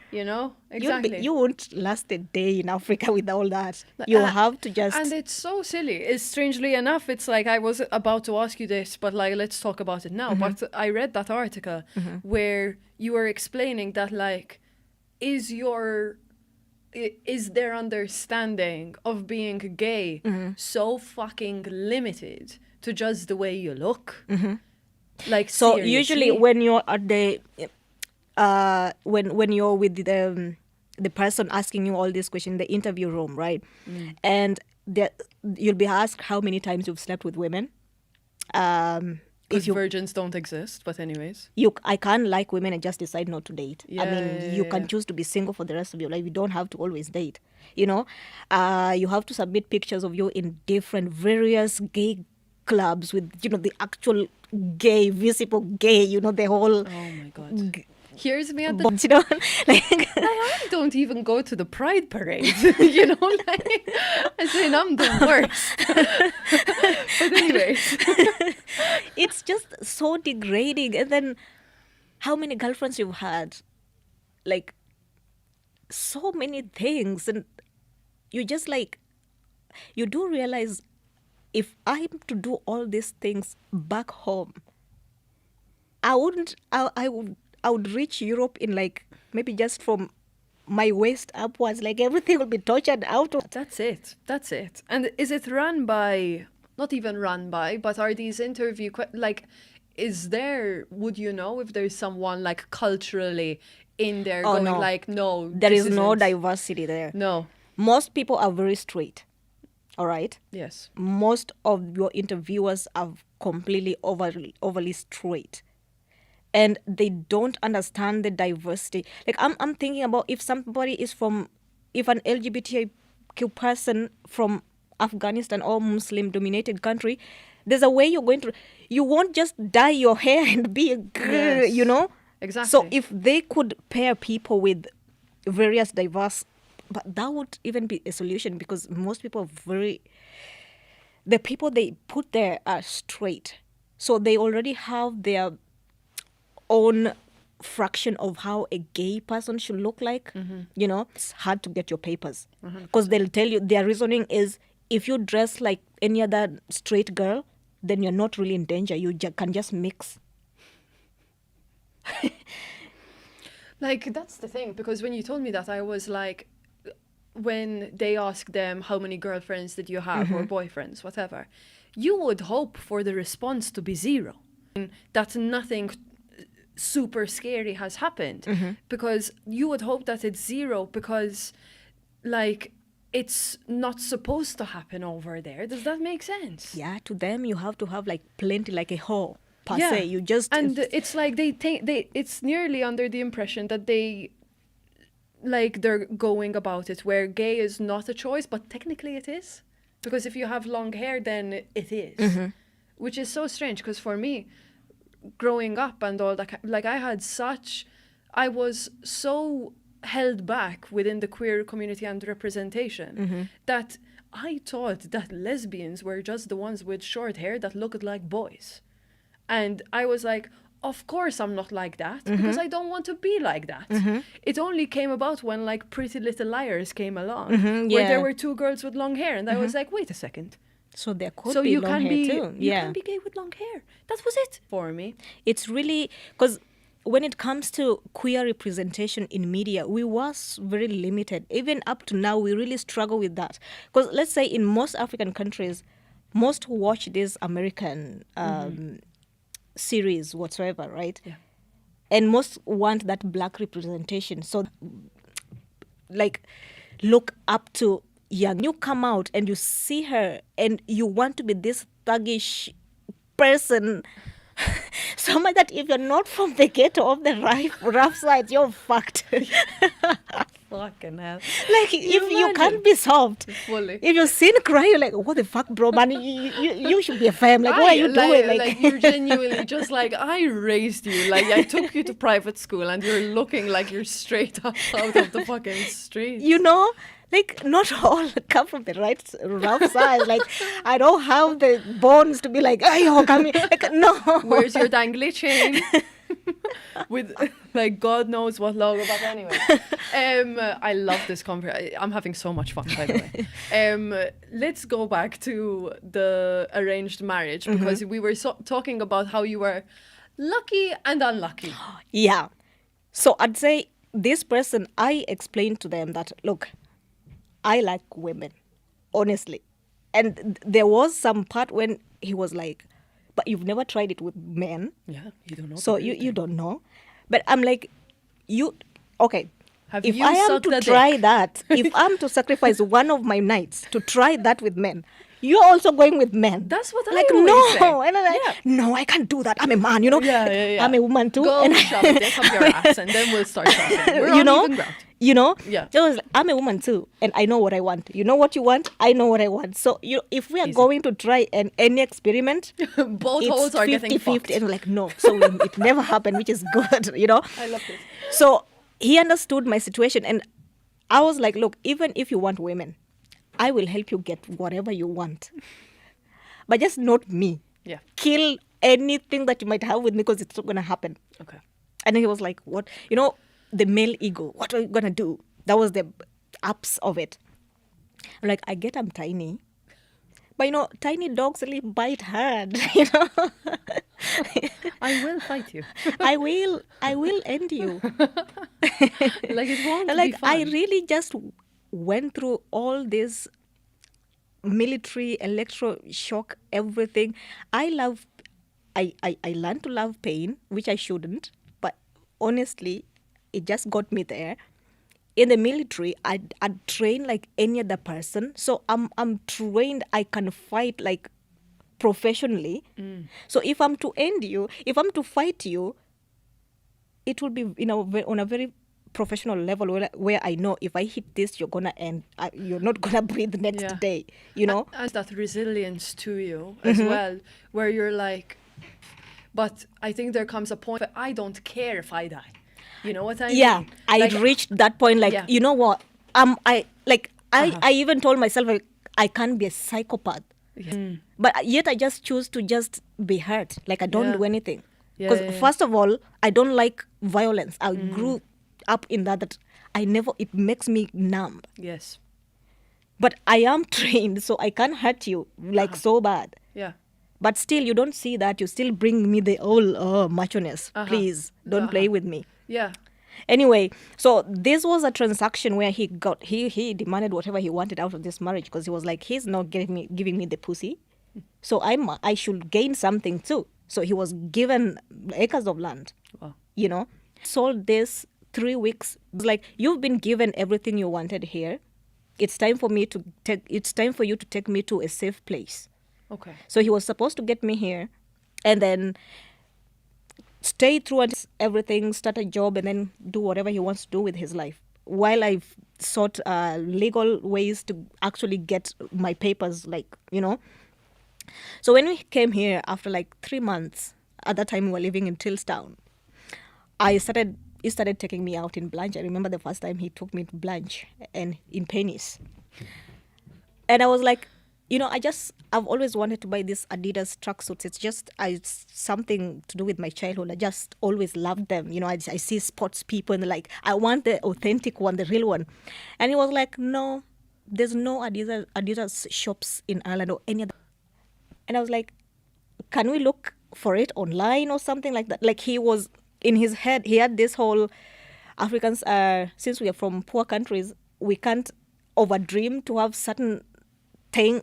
Exactly. You won't last a day in Africa with all that. You have to just... And it's so silly. It's strangely enough, it's like I was about to ask you this, but like, let's talk about it now. But I read that article where you were explaining that, like, is their understanding of being gay so fucking limited to just the way you look? Like, so seriously? usually when you're at the when you're with the person asking you all these questions in the interview room, right? And you'll be asked how many times you've slept with women. Because virgins don't exist, but anyways. I can't like women and just decide not to date. You can choose to be single for the rest of your life. You don't have to always date. You have to submit pictures of you in different various gay clubs with, the actual gay, visible gay, the whole... Oh my God. Here's me at the... I don't even go to the Pride Parade, I'm the worst. But anyways. It's just so degrading. And then how many girlfriends you've had? Like, so many things. And you just like, you do realize, if I'm to do all these things back home, I would reach Europe in, like, maybe just from my waist upwards, like everything will be tortured out of. That's it. And is it run by, not even run by, but are these interview, would you know if there's someone, like, culturally in there going, no. like, no, there is no diversity there. No. Most people are very straight. All right? Yes. Most of your interviewers are completely overly straight. And they don't understand the diversity. Like, I'm thinking about if an LGBTQ person from Afghanistan or Muslim-dominated country, there's a way you won't just dye your hair and be a girl, Yes. Exactly. So if they could pair people with various diverse, but that would even be a solution, because most people the people they put there are straight. So they already have their own fraction of how a gay person should look like, it's hard to get your papers. Because they'll tell you, their reasoning is, if you dress like any other straight girl, then you're not really in danger. You can just mix. Like, that's the thing, because when you told me that, I was like, when they asked them, how many girlfriends did you have, or boyfriends, whatever, you would hope for the response to be 0. That nothing super scary has happened, because you would hope that it's 0, because, like, it's not supposed to happen over there. Does that make sense? Yeah, to them, you have to have, like, plenty, like a whore, per se. You just... And it's like it's nearly under the impression that they're going about it where gay is not a choice, but technically it is. Because if you have long hair, then it is. Which is so strange, because for me, growing up and all that, like, I was so held back within the queer community and representation that I thought that lesbians were just the ones with short hair that looked like boys. And I was like, of course I'm not like that, because I don't want to be like that. It only came about when, like, Pretty Little Liars came along, where there were 2 girls with long hair, and I was like, wait a second. So there could be long hair too. You can be gay with long hair. That was it for me. It's really, because when it comes to queer representation in media, we was very limited. Even up to now, we really struggle with that. Because let's say in most African countries, most watch this American series whatsoever, right? Yeah. And most want that black representation. So, like, look up to young. You come out and you see her and you want to be this thuggish person. So much that if you're not from the ghetto of the rough side, you're fucked. Fucking hell. Like, if you can't be solved. Fully. If you're seen crying, you're like, what the fuck, bro, man? You should be a fam. Like, what are you doing? Like, you're genuinely just like, I raised you. Like, I took you to private school and you're looking like you're straight up out of the fucking street. You know? Like, not all come from the rough side. Like, I don't have the bones to be like, oh, come here. Like, no. Where's your dangly chain? With, like, God knows what logo, but anyway. I love this conversation. I'm having so much fun, by the way. Let's go back to the arranged marriage, because we were talking about how you were lucky and unlucky. Yeah. So I'd say this person, I explained to them that, look, I like women, honestly. And there was some part when he was like, but you've never tried it with men. Yeah, you don't know. So you don't know. But I'm like, okay. If you I am sucked to a try dick? that, if I'm to sacrifice one of my nights to try that with men, you're also going with men. That's what like, I always no. say. And I'm like, no, I can't do that. I'm a man, you know. Yeah. I'm a woman too. Go and shove a dick up your ass and then we'll start talking. We're you on know, even ground. You know, Yeah. So I was like, I'm a woman too, and I know what I want. You know what you want? I know what I want. So if we are going to try any experiment, Both it's holes are getting 50-50, fucked. and we're like, no. So it never happened, which is good, you know. I love this. So he understood my situation, and I was like, look, even if you want women, I will help you get whatever you want, but just not me. Yeah. Kill anything that you might have with me, because it's not gonna happen. Okay. And then he was like, what? You know, the male ego. What are you going to do? That was the ups of it. I'm like, I get I'm tiny. But, you know, tiny dogs really bite hard, you know. I will fight you. I will end you. Like, it won't Like, be fun. I really just went through all this military, electroshock, everything. I learned to love pain, which I shouldn't. But honestly, it just got me there. In the military, I'd train like any other person. So I'm trained, I can fight like professionally. So if I'm to end you, if I'm to fight you, it will be on a very professional level where I know if I hit this, you're gonna end. You're not gonna breathe the next day. You know, and that resilience to you as well, where you're like, but I think there comes a point where I don't care if I die. You know what I mean? Yeah, I like, reached that point. Like, you know what? I even told myself, like, I can't be a psychopath. But yet I just choose to just be hurt. Like, I don't do anything. Yeah, Because yeah, yeah. first of all, I don't like violence. I grew up in that it makes me numb. Yes. But I am trained, so I can't hurt you like so bad. Yeah. But still, you don't see that. You still bring me the whole macho-ness. Please, don't play with me. Yeah. Anyway, so this was a transaction where he demanded whatever he wanted out of this marriage, because he was like, he's not giving me the pussy, so I should gain something too. So he was given acres of land. Wow. Sold this 3 weeks. It's like, you've been given everything you wanted here. It's time for you to take me to a safe place. Okay. So he was supposed to get me here, and then stay through and everything, start a job, and then do whatever he wants to do with his life. While I've sought legal ways to actually get my papers, So when we came here after 3 months, at that time we were living in Tillstown, he started taking me out in Blanche. I remember the first time he took me to Blanche and in Pennies. And I was like, I've always wanted to buy this Adidas tracksuits. It's just something to do with my childhood. I just always loved them. I see sports people and they're like, I want the authentic one, the real one. And he was like, no, there's no Adidas shops in Ireland or any other. And I was like, can we look for it online or something like that? Like, he was in his head, he had this whole Africans, since we are from poor countries, we can't overdream to have certain thing.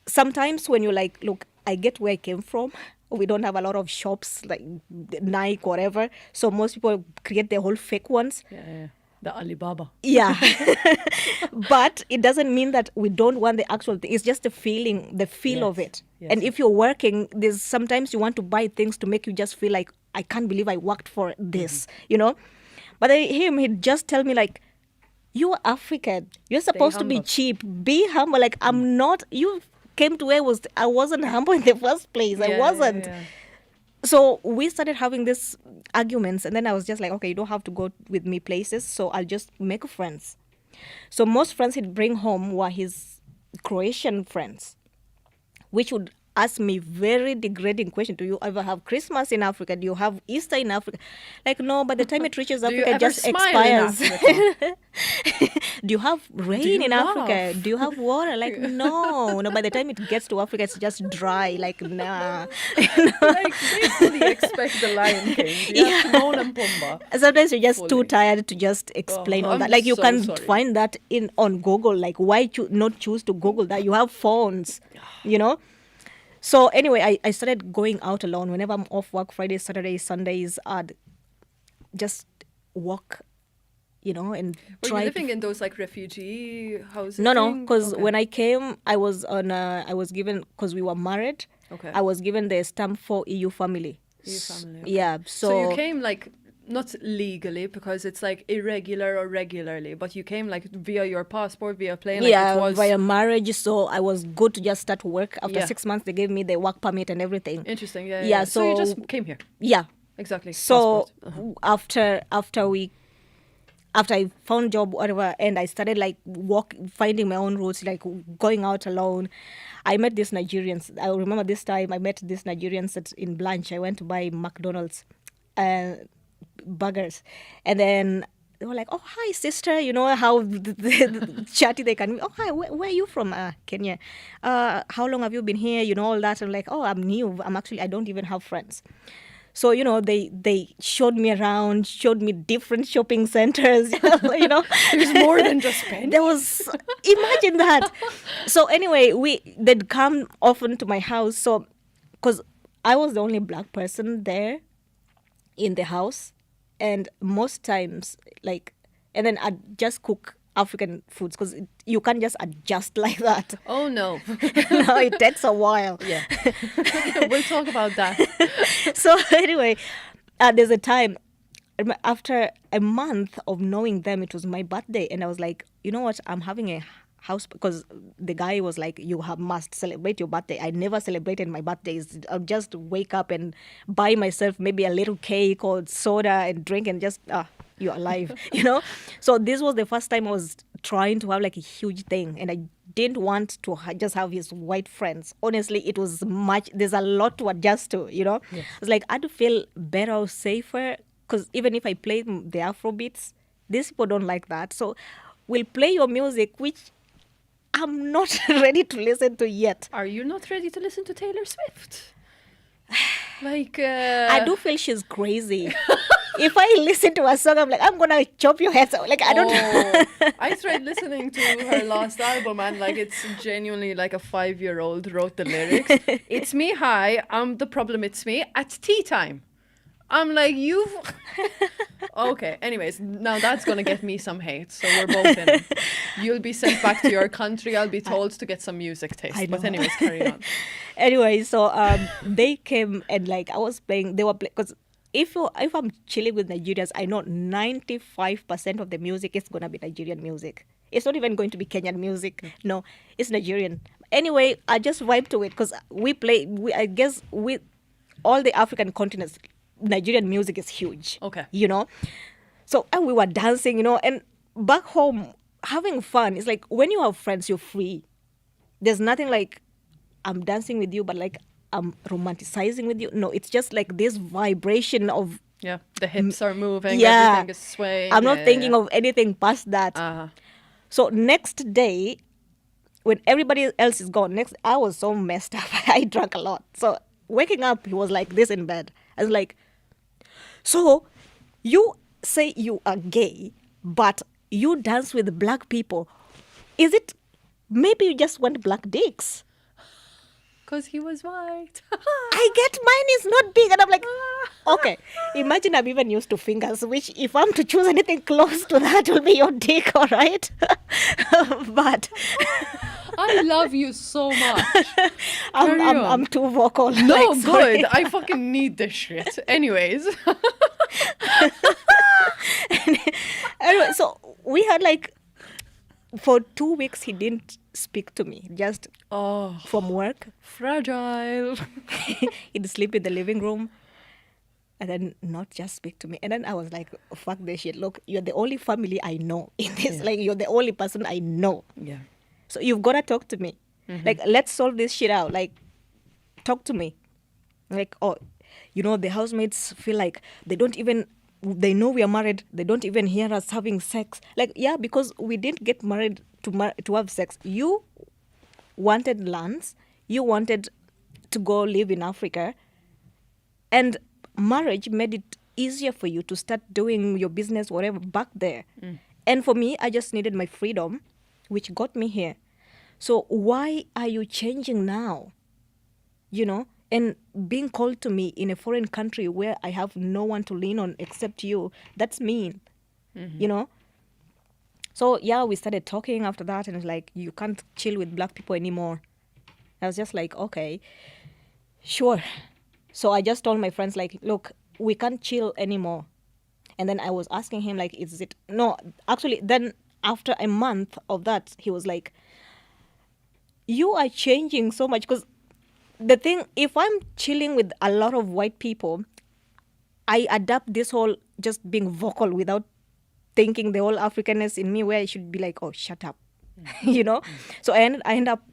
Sometimes when you're like, look, I get where I came from. We don't have a lot of shops like Nike, whatever. So most people create their whole fake ones. Yeah. The Alibaba. Yeah. But it doesn't mean that we don't want the actual thing. It's just the feel of it. Yes. And if you're working, there's sometimes you want to buy things to make you just feel like, I can't believe I worked for this, But he'd just tell me like, you're African. You're supposed to be cheap. Be humble. Like, I'm not. You came to where I wasn't humble in the first place. I wasn't. Yeah. So we started having these arguments, and then I was just like, okay, you don't have to go with me places, so I'll just make friends. So most friends he'd bring home were his Croatian friends, which would ask me very degrading question. Do you ever have Christmas in Africa? Do you have Easter in Africa? Like, no, by the time it reaches Africa, it just expires. Do you have rain in Africa? Do you have water? Like, no, by the time it gets to Africa, it's just dry. Like, nah. Like, they fully expect the Lion King. You have Timon and Pumbaa. Sometimes you're just too tired to just explain all that. Like, you can find that on Google. Like, why not choose to Google that? You have phones, So anyway, I started going out alone. Whenever I'm off work, Fridays, Saturdays, Sundays, I'd just walk, and Were try. you living in those refugee houses? No, because when I came, I was given, because we were married. Okay. I was given the stamp for EU family. EU family. Okay. Yeah. So you came not legally, because it's irregular or regularly, but you came via your passport, via plane. Via marriage. So I was good to just start work. After 6 months, they gave me the work permit and everything. Interesting. Yeah. So you just came here. Yeah. Exactly. So after I found job, whatever, and I started finding my own routes, going out alone, I met these Nigerians. I remember this time I met these Nigerians in Blanche. I went to buy McDonald's burgers, and then they were like, "Oh, hi, sister." You know how the chatty they can be. "Oh, hi, where are you from?" Kenya. How long have you been here? All that. I'm like, "Oh, I'm new. I don't even have friends." So, they showed me around, showed me different shopping centers, There's more than just Penny. Imagine that. So anyway, they'd come often to my house. So, because I was the only black person there in the house. And most times, and then I'd just cook African foods, because you can't just adjust like that. Oh, no. No, it takes a while. Yeah. We'll talk about that. So anyway, there's a time after a month of knowing them, it was my birthday, and I was like, you know what, I'm having a house, because the guy was like, you must celebrate your birthday. I never celebrated my birthdays. I'll just wake up and buy myself maybe a little cake or soda and drink and just you're alive. So this was the first time I was trying to have like a huge thing, and I didn't want to just have his white friends. Honestly, it was much. There's a lot to adjust to, you know. Yes. It's like I had to feel better or safer because even if I play the Afrobeats, these people don't like that. So we'll play your music, which I'm not ready to listen to yet. Are you not ready to listen to Taylor Swift? Like I do feel she's crazy. If I listen to a song, I'm like, I'm gonna chop your head off. Like I don't. I tried listening to her last album, and like it's genuinely like a 5-year-old wrote the lyrics. It's me, hi, I'm the problem, it's me at tea time. I'm like, you. Okay, anyways, now that's gonna get me some hate, so we're both in it. You'll be sent back to your country. I'll be told to get some music taste. I But know. anyways, carry on. Anyway, so they came and like I was playing. They were playing because if I'm chilling with Nigerians, I know 95% of the music is gonna be Nigerian music. It's not even going to be Kenyan music. No, it's Nigerian. Anyway, I just vibe to it because I guess with all the African continents, Nigerian music is huge. Okay. You know? So, and we were dancing, you know, and back home, having fun. It's like when you have friends, you're free. There's nothing like I'm dancing with you, but like I'm romanticizing with you. No, it's just like this vibration of, Yeah, the hips are moving, Yeah. everything is swaying. I'm not thinking of anything past that. Uh-huh. So next day, when everybody else is gone, I was so messed up. I drank a lot. So waking up, he was like this in bed. I was like, so you say you are gay, but you dance with black people. Is it maybe you just want black dicks? Because he was white. I get mine is not big. And I'm like, okay. Imagine I'm even used to fingers, which if I'm to choose anything close to that will be your dick, all right? But I love you so much. I'm, Carry I'm, on. I'm too vocal. No, Like, sorry. good. I fucking need this shit. Anyways. Anyway, so we had like, for 2 weeks, he didn't speak to me, just Oh, from work. fragile. He'd sleep in the living room and then not just speak to me. And then I was like, fuck this shit. Look, you're the only family I know in this. Yeah. Like, you're the only person I know. Yeah. So you've got to talk to me. Like, let's solve this shit out. Like, talk to me. Like, oh, you know, the housemates feel like they know we are married. They don't even hear us having sex. Like, yeah, because we didn't get married to have sex. You wanted lands. You wanted to go live in Africa. And marriage made it easier for you to start doing your business, whatever, back there. And for me, I just needed my freedom, which got me here. So why are you changing now? You know, and being called to me in a foreign country where I have no one to lean on except you, that's mean, you know? So, yeah, we started talking after that, and it's like, you can't chill with black people anymore. I was just like, okay, sure. So I just told my friends, like, look, we can't chill anymore. And then I was asking him, like, then after a month of that, he was like, you are changing so much. Because the thing, if I'm chilling with a lot of white people, I adapt this whole just being vocal without thinking the whole Africanness in me, where I should be like, oh, shut up, you know? So I end up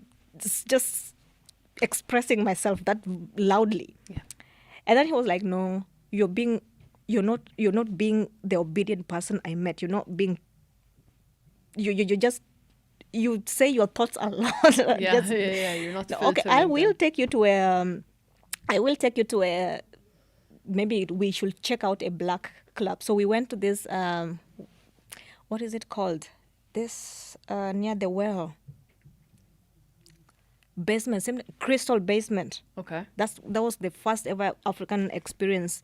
just expressing myself that loudly. Yeah. And then he was like, no, you're not being the obedient person I met. You're not being, you say your thoughts a lot. Yeah, yeah, you're not Okay, filtering them. I will take you to a, maybe we should check out a black club. So we went to this, what is it called? This, near the well. Basement, Crystal Basement. Okay. That was the first ever African experience.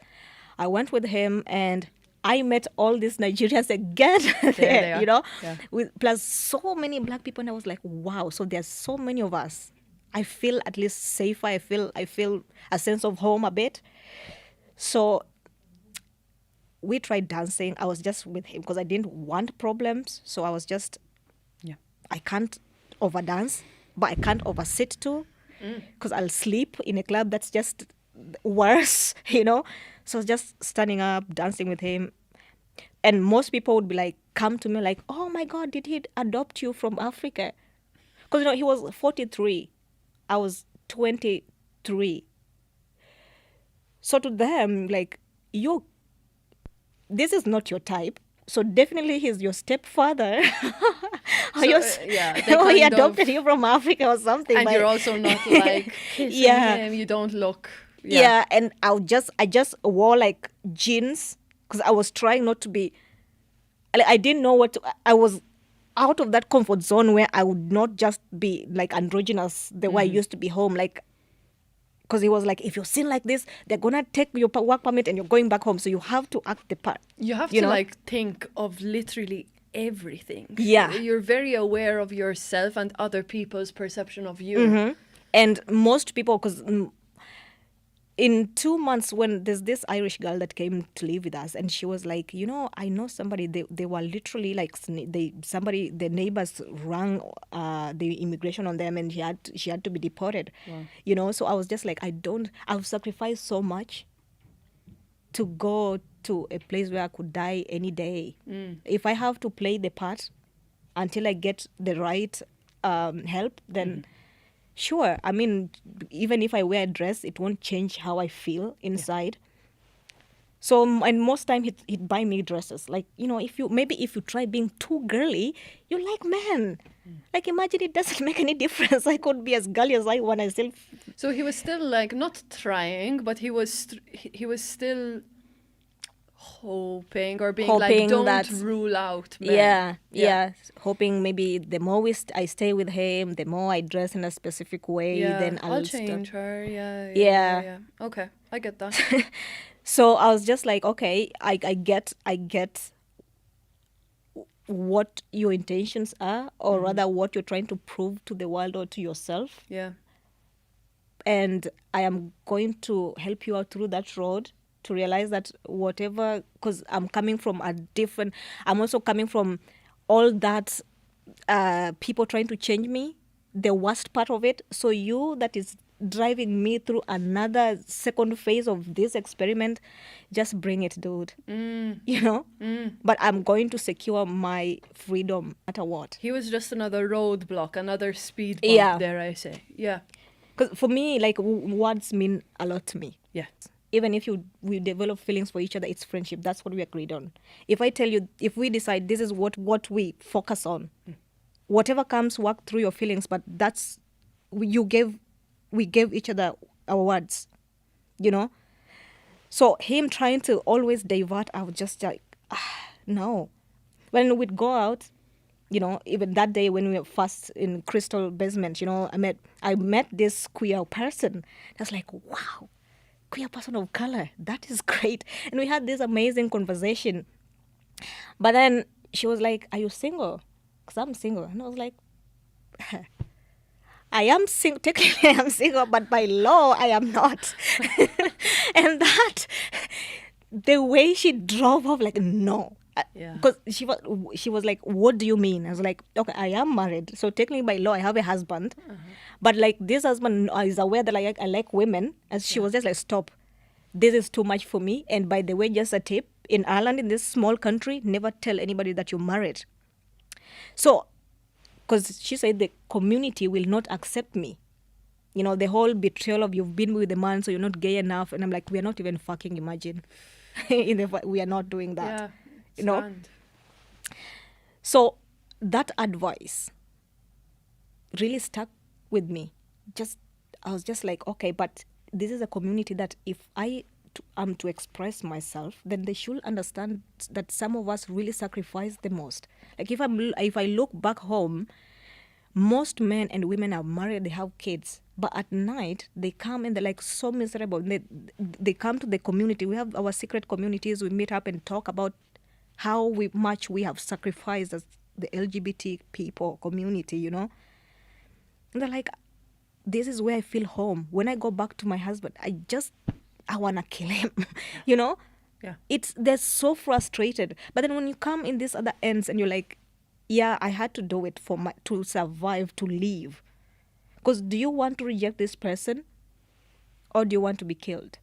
I went with him and I met all these Nigerians again they there, are. you know, Yeah. with plus so many black people, and I was like, wow, so there's so many of us. I feel at least safer. I feel a sense of home a bit. So we tried dancing. I was just with him because I didn't want problems. So I was just, I can't overdance, but I can't oversit too, because I'll sleep in a club. That's just worse, you know. So just standing up, dancing with him. And most people would be like, come to me like, oh my God, did he adopt you from Africa? Because, he was 43. I was 23. So to them, like, this is not your type. So definitely he's your stepfather. Or, or he adopted you from Africa or something. And you're also not like kissing him. You don't look. Yeah, and I just wore like jeans because I was trying not to be. I didn't know I was out of that comfort zone where I would not just be like androgynous the way I used to be home. Like, because he was like, if you're seen like this, they're gonna take your work permit and you're going back home. So you have to act the part. You have to like think of literally everything. Yeah, you're very aware of yourself and other people's perception of you. And most people, because in 2 months, when there's this Irish girl that came to live with us, and she was like, I know somebody, they were literally like, the neighbors rang the immigration on them, and she had to be deported. Wow. So I was just like, I've sacrificed so much to go to a place where I could die any day. If I have to play the part until I get the right help, then sure. I mean, even if I wear a dress, it won't change how I feel inside. So, and most time he'd buy me dresses. Like, if you try being too girly, you're like, man, like, imagine it doesn't make any difference. I could be as girly as I want. I still. So he was still like not trying, but he was still hoping or being like, don't rule out men. Yeah. Hoping maybe the more I stay with him, the more I dress in a specific way, then I'll change her. Yeah. Okay, I get that. So I was just like, okay, I get what your intentions are, or rather what you're trying to prove to the world or to yourself. Yeah. And I am going to help you out through that road to realize that whatever, because I'm also coming from all that people trying to change me, the worst part of it. So that is driving me through another second phase of this experiment, just bring it, dude. But I'm going to secure my freedom no matter what. He was just another roadblock, another speed bump, dare I say. Yeah. Because for me, like, words mean a lot to me. Yeah. Even if we develop feelings for each other, it's friendship. That's what we agreed on. If I tell you, if we decide this is what we focus on, whatever comes, work through your feelings. But we gave each other our words, So him trying to always divert, I was just like, no. When we'd go out, even that day when we were first in Crystal Basement, I met this queer person. That's like, wow. Queer person of color, that is great. And we had this amazing conversation. But then she was like, are you single? Because I'm single. And I was like, I am single. Technically, I am single, but by law, I am not. And the way she drove off, like, no. Because she was like, what do you mean? I was like, okay, I am married. So technically by law, I have a husband. But like, this husband is aware that I like women. And she was just like, stop. This is too much for me. And by the way, just a tip, in Ireland, in this small country, never tell anybody that you're married. So, because she said the community will not accept me. The whole betrayal of you've been with a man, so you're not gay enough. And I'm like, we're not even fucking, imagine. We are not doing that. Yeah. So that advice really stuck with me. I was just like, okay, but this is a community that if I am to express myself, then they should understand that some of us really sacrifice the most. Like if I look back home, most men and women are married, they have kids, but at night they come and they're like so miserable. They come to the community. We have our secret communities. We meet up and talk about how much we have sacrificed as the LGBT people community, And they're like, this is where I feel home. When I go back to my husband, I want to kill him, Yeah. They're so frustrated. But then when you come in these other ends and you're like, yeah, I had to do it to survive, to live. Because do you want to reject this person or do you want to be killed?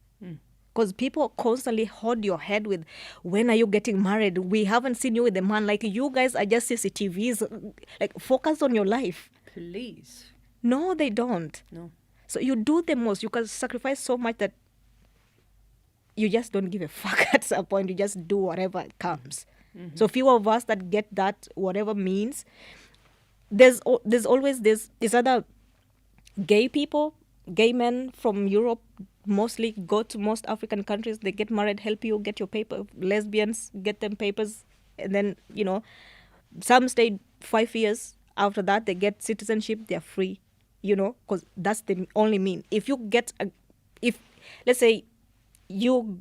Because people constantly hold your head with, when are you getting married? We haven't seen you with a man. Like, you guys are just CCTVs. Like, focus on your life. Please. No, they don't. No. So you do the most. You can sacrifice so much that you just don't give a fuck at some point. You just do whatever comes. So few of us that get that, whatever means. There's always this other gay people, gay men from Europe, mostly go to most African countries. They get married, help you get your paper. Lesbians get them papers, and then some stay 5 years. After that, they get citizenship. They're free, because that's the only mean. If you get if let's say you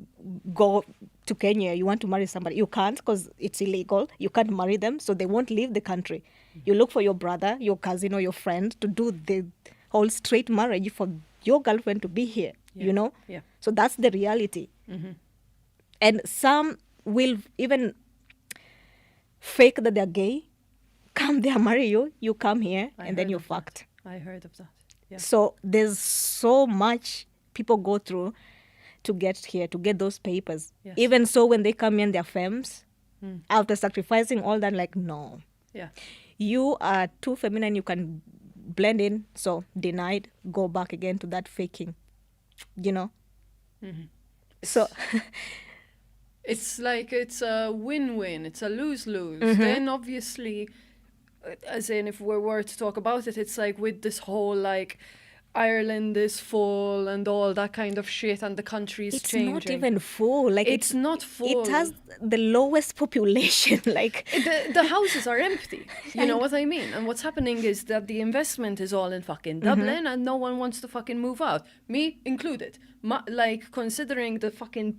go to Kenya, you want to marry somebody, you can't because it's illegal. You can't marry them, so they won't leave the country. You look for your brother, your cousin, or your friend to do the whole straight marriage for your girlfriend to be here, Yeah. So that's the reality. And some will even fake that they're gay, come there, marry you, you come here, and then you're fucked. I heard of that. Yeah. So there's so much people go through to get here, to get those papers. Yes. Even so, when they come in, they're femmes. After sacrificing all that, like, no. Yeah. You are too feminine, you can blend in, so denied, go back again to that faking, So It's like it's a win-win. It's a lose-lose. Then obviously, as in if we were to talk about it, it's like with this whole like Ireland is full and all that kind of shit, and the country's it's changing. not even full. Like It's not full. It has the lowest population. Like The houses are empty. You know what I mean? And what's happening is that the investment is all in fucking Dublin, and no one wants to fucking move out. Me included. Like, considering the fucking,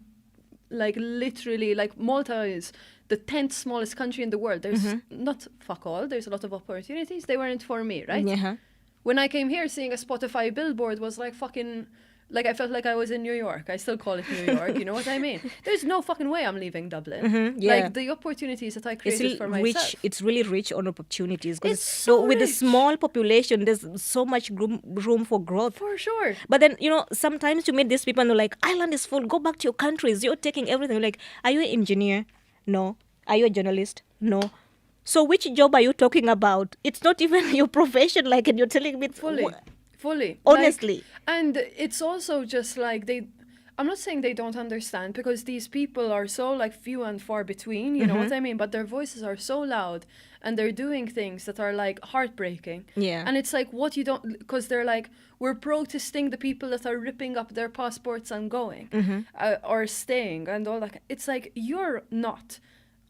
like, literally, like, Malta is the 10th smallest country in the world. There's not fuck all. There's a lot of opportunities. They weren't for me, right? Yeah. When I came here, seeing a Spotify billboard was like fucking... Like, I felt like I was in New York. I still call it New York, you know what I mean? There's no fucking way I'm leaving Dublin. Yeah. Like, the opportunities that I created for myself. It's really rich on opportunities. 'Cause It's so with a rich. small population, there's so much room for growth. For sure. But then, sometimes you meet these people and they're like, Ireland is full, go back to your countries. You're taking everything. You're like, are you an engineer? No. Are you a journalist? No. So which job are you talking about? It's not even your profession, like, and you're telling me... Fully. Honestly. Like, and it's also just like I'm not saying they don't understand, because these people are so like few and far between, you know what I mean? But their voices are so loud, and they're doing things that are like heartbreaking. Yeah. And it's like, what you don't, because they're like, we're protesting the people that are ripping up their passports and going or staying and all that. It's like, you're not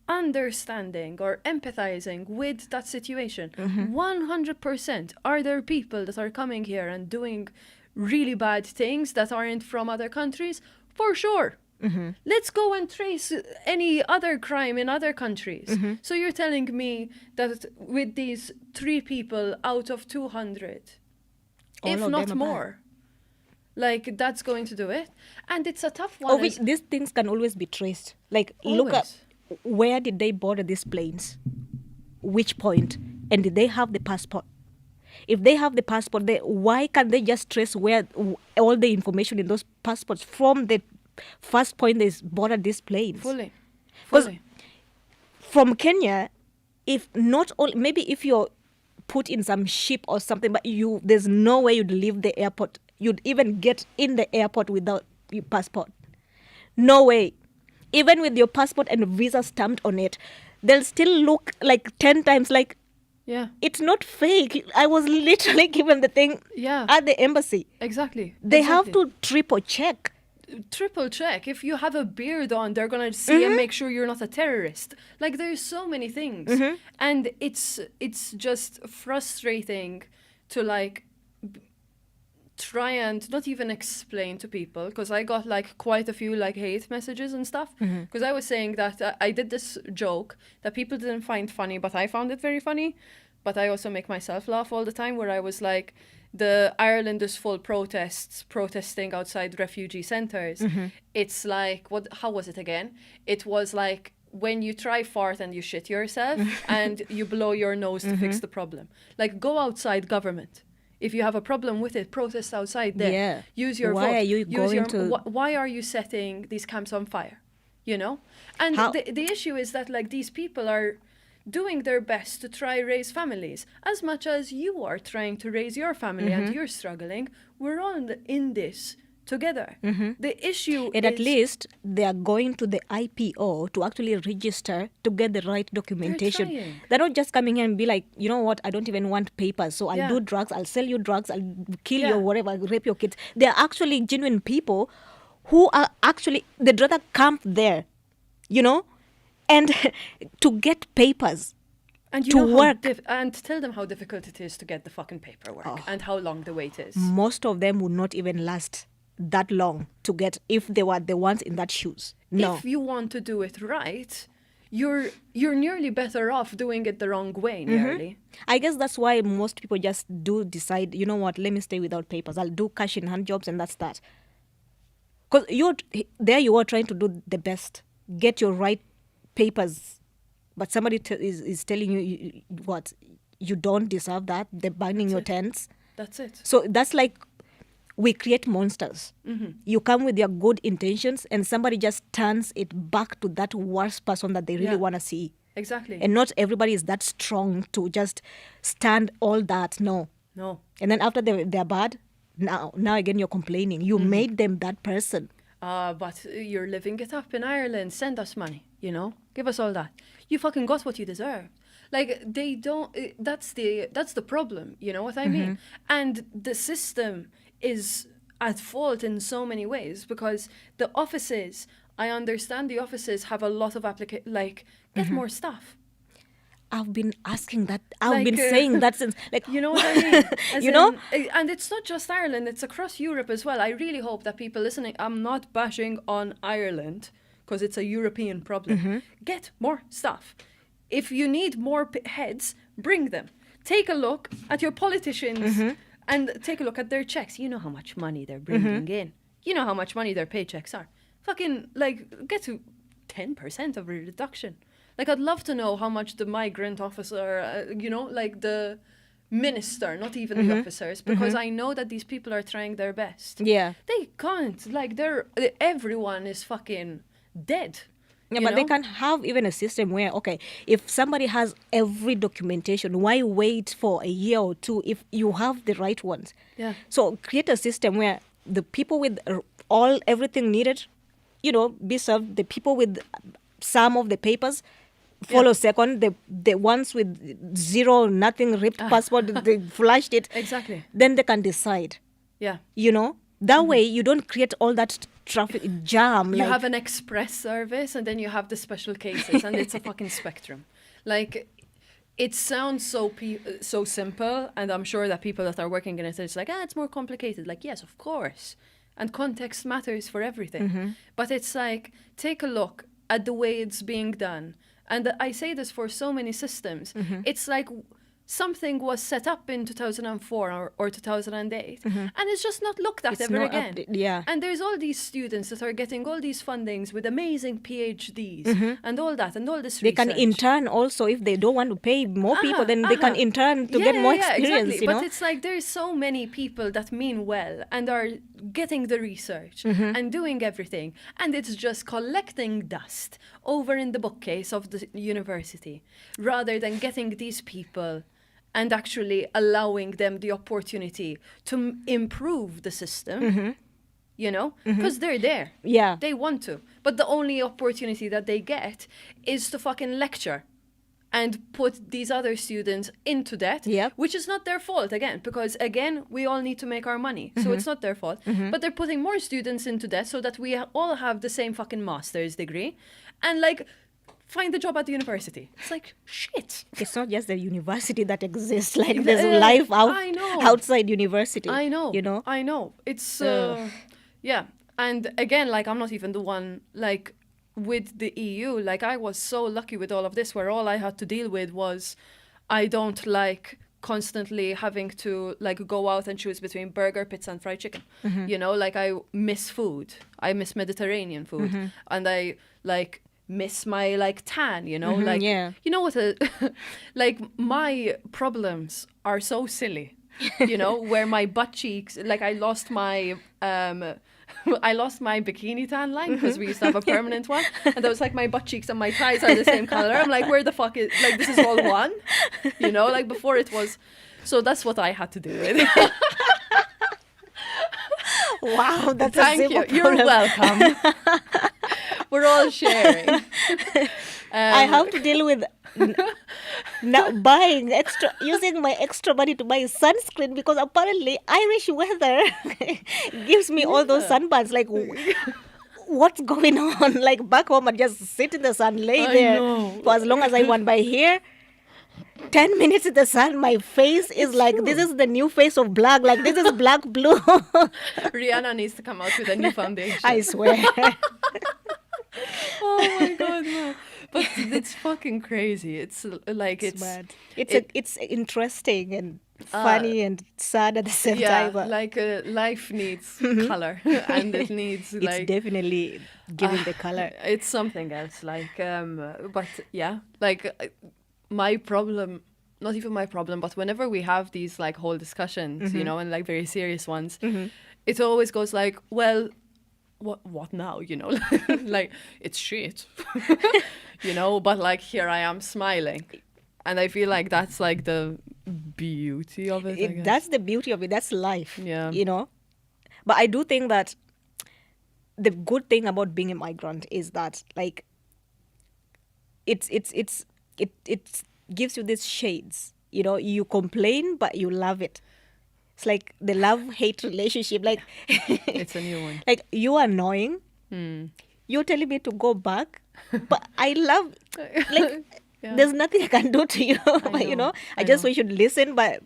understanding or empathizing with that situation. 100%. Are there people that are coming here and doing really bad things that aren't from other countries? For sure. Let's go and trace any other crime in other countries. So you're telling me that with these 3 people out of 200, All if of not them are more, like, that's going to do it? And it's a tough one. Which these things can always be traced. Like, look at Always. where did they board these planes? Which point? And did they have the passport? If they have the passport, why can't they just trace where all the information in those passports from the first point they boarded these planes? Fully. 'Cause from Kenya, if not all, maybe if you're put in some ship or something, but there's no way you'd leave the airport. You'd even get in the airport without your passport. No way. Even with your passport and visa stamped on it, they'll still look like 10 times like, Yeah. it's not fake. I was literally given the thing Yeah. at the embassy. Exactly. They have Exactly. to triple check. Triple check. If you have a beard on, they're gonna see and make sure you're not a terrorist. Like, there's so many things, and it's just frustrating to like try and not even explain to people, because I got like quite a few like hate messages and stuff, because I was saying that I did this joke that people didn't find funny, but I found it very funny. But I also make myself laugh all the time, where I was like, the Ireland is full protesting outside refugee centres. It's like, how was it again? It was like, when you try fart and you shit yourself and you blow your nose to fix the problem. Like, go outside government. If you have a problem with it, protest outside there. Yeah. Use your Why vote. are you Use going your, to- why are you setting these camps on fire? You know? And How- the issue is that like these people are doing their best to try raise families as much as you are trying to raise your family and you're struggling. We're all in this together. The issue And is at least they are going to the IPO to actually register to get the right documentation. trying. They're not just coming here and be like, you know what, I don't even want papers. So I'll Yeah. do drugs, I'll sell you drugs, I'll kill Yeah. you or whatever, I'll rape your kids. They're actually genuine people who are actually, they'd rather camp there, you know, and to get papers. and you to know how work. and tell them how difficult it is to get the fucking paperwork and how long the wait is. Most of them would not even last that long to get if they were the ones in that shoes. No. If you want to do it right, you're nearly better off doing it the wrong way, nearly. I guess that's why most people just do decide, you know what, let me stay without papers. I'll do cash in hand jobs and that's that. Because you are trying to do the best, get your right papers, but somebody is telling you, what, you don't deserve that. They're banging your tents. That's it. So that's like we create monsters. You come with your good intentions and somebody just turns it back to that worst person that they really Yeah. want to see. Exactly. And not everybody is that strong to just stand all that. No. No. And then after they're bad, now again you're complaining. You made them that person. But you're living it up in Ireland. Send us money, you know? Give us all that. You fucking got what you deserve. Like, they don't... That's the problem, you know what I mean? And the system is at fault in so many ways because the offices... I understand the offices have a lot of get more staff. I've been asking that. I've been Like, saying that since... like, You know what I mean? As You know? And it's not just Ireland, it's across Europe as well. I really hope that people listening, I'm not bashing on Ireland because it's a European problem. Get more staff. If you need more heads, bring them. Take a look at your politicians and take a look at their checks. You know how much money they're bringing in. You know how much money their paychecks are. Fucking, get to 10% of a reduction. Like, I'd love to know how much the migrant officer, the minister, not even the officers, because I know that these people are trying their best. Yeah. They can't. Like, everyone is fucking dead. Yeah, you but they know? can have even a system where, okay, if somebody has every documentation, why wait for a year or two if you have the right ones? Yeah. So create a system where the people with everything needed, be served. The people with some of the papers follow second. The ones with zero, nothing, ripped passport, they flashed it. Exactly. Then they can decide. Yeah. That way you don't create all that traffic jam. You have an express service and then you have the special cases and it's a fucking spectrum. Like, it sounds so simple, and I'm sure that people that are working in it, it's like, it's more complicated. Like, yes, of course. And context matters for everything. But it's like, take a look at the way it's being done. And I say this for so many systems. It's like something was set up in 2004 or 2008 and it's just not looked at ever again. And there's all these students that are getting all these fundings with amazing PhDs and all that and all this They research. can intern also if they don't want to pay more people, then they can intern to get more experience. Exactly. But it's like there's so many people that mean well and are getting the research and doing everything, and it's just collecting dust over in the bookcase of the university rather than getting these people and actually allowing them the opportunity to improve the system, because they're there. Yeah. They want to. But the only opportunity that they get is to fucking lecture and put these other students into debt, which is not their fault, again, because, again, we all need to make our money. So it's not their fault. But they're putting more students into debt so that we all have the same fucking master's degree and, find a job at the university. It's like, shit. It's not just the university that exists. There's life outside university. I know. I know. It's, yeah. And again, I'm not even the one, with the EU. I was so lucky with all of this where all I had to deal with was I don't like constantly having to, go out and choose between burger, pizza, and fried chicken. I miss food. I miss Mediterranean food. And I, miss my tan, you know what my problems are so silly you know, where my butt cheeks, like I lost my bikini tan line because we used to have a permanent one, and that was like my butt cheeks and my thighs are the same color. I'm like, where the fuck is, like, this is all one, you know, like before it was. So that's what I had to do with. Wow, that's Thank a simple you. problem. You're welcome. We're all sharing. I have to deal with now using my extra money to buy sunscreen because apparently Irish weather gives me all those sunburns. Like, what's going on? Like back home, I just sit in the sun, lay there for as long as I want. By here, 10 minutes in the sun, my face is like, this is the new face of black. Like, this is black blue. Rihanna needs to come out with a new foundation. I swear. Oh my God, no. But it's fucking crazy. It's like, it's mad. It's interesting and funny and sad at the same time. Yeah, like life needs color, and it needs it's like, definitely giving the color. It's something else. Like, but yeah, like my problem, not even my problem, but whenever we have these like whole discussions, you know, and like very serious ones, it always goes like, well, what now, you know, like it's shit, you know, but like here I am smiling, and I feel like that's like the beauty of it, I guess. That's the beauty of it. That's life. Yeah. You know, but I do think that the good thing about being a migrant is that like it gives you these shades. You know, you complain but you love it. It's like the love-hate relationship. Like It's a new one. Like, you're annoying. You're telling me to go back, but I love. Like, there's nothing I can do to you. You know, I just wish you'd listen, but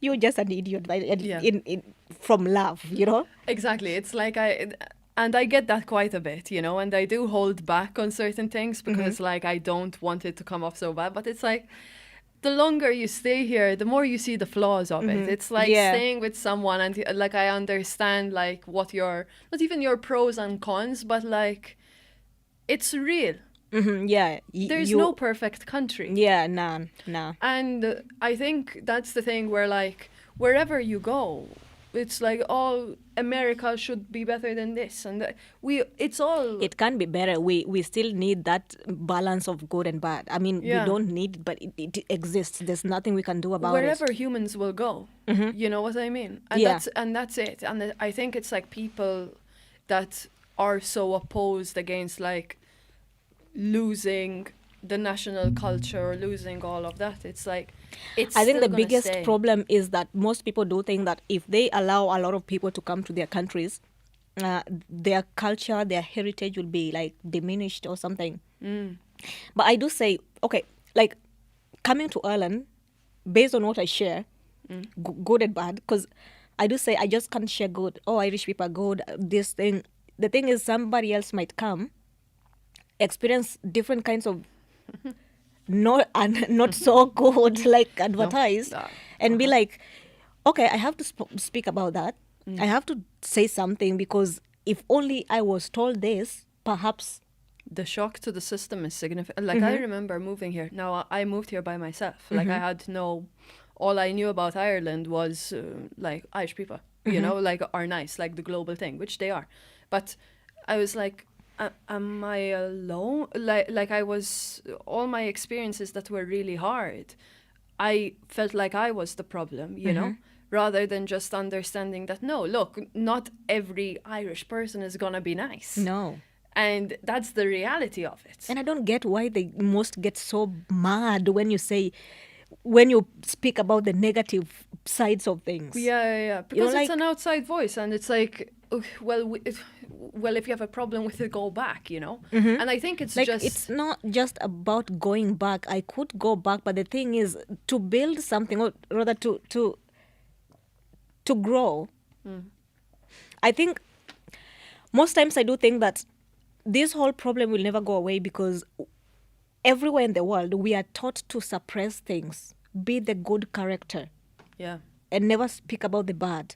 you're just an idiot. From love, you know. Exactly. It's like I get that quite a bit, you know, and I do hold back on certain things because like I don't want it to come off so bad, but it's like, the longer you stay here, the more you see the flaws of it. It's like staying with someone and like I understand like what your, not even your pros and cons, but like it's real. Yeah. There's no perfect country. Yeah, no. And I think that's the thing where like wherever you go, it's like, oh, America should be better than this, and it's all. It can be better. We still need that balance of good and bad. I mean, we don't need it, but it exists. There's nothing we can do about wherever humans will go. You know what I mean? And that's it. And I think it's like people that are so opposed against like losing the national culture, losing all of that. It's like, I think the biggest problem is that most people do think that if they allow a lot of people to come to their countries, their culture, their heritage will be like diminished or something. But I do say, okay, like coming to Ireland, based on what I share, good and bad, because I do say I just can't share good. Oh, Irish people are good, this thing. The thing is, somebody else might come, experience different kinds of not so good like advertised, and be like, okay, I have to speak about that. I have to say something, because if only I was told this, perhaps the shock to the system is significant. Like I remember moving here. Now I moved here by myself. Like I had all I knew about Ireland was like Irish people, you know, like are nice, like the global thing, which they are. But I was like, am I alone? Like I was, all my experiences that were really hard, I felt like I was the problem, you know, rather than just understanding that, no, look, not every Irish person is gonna be nice. No. And that's the reality of it. And I don't get why they most get so mad when you speak about the negative sides of things. Yeah. Because it's an outside voice, and it's like, well, if you have a problem with it, go back, you know? And I think it's like, it's not just about going back. I could go back, but the thing is to build something, or rather to grow. I think most times I do think that this whole problem will never go away, because everywhere in the world we are taught to suppress things, be the good character, and never speak about the bad.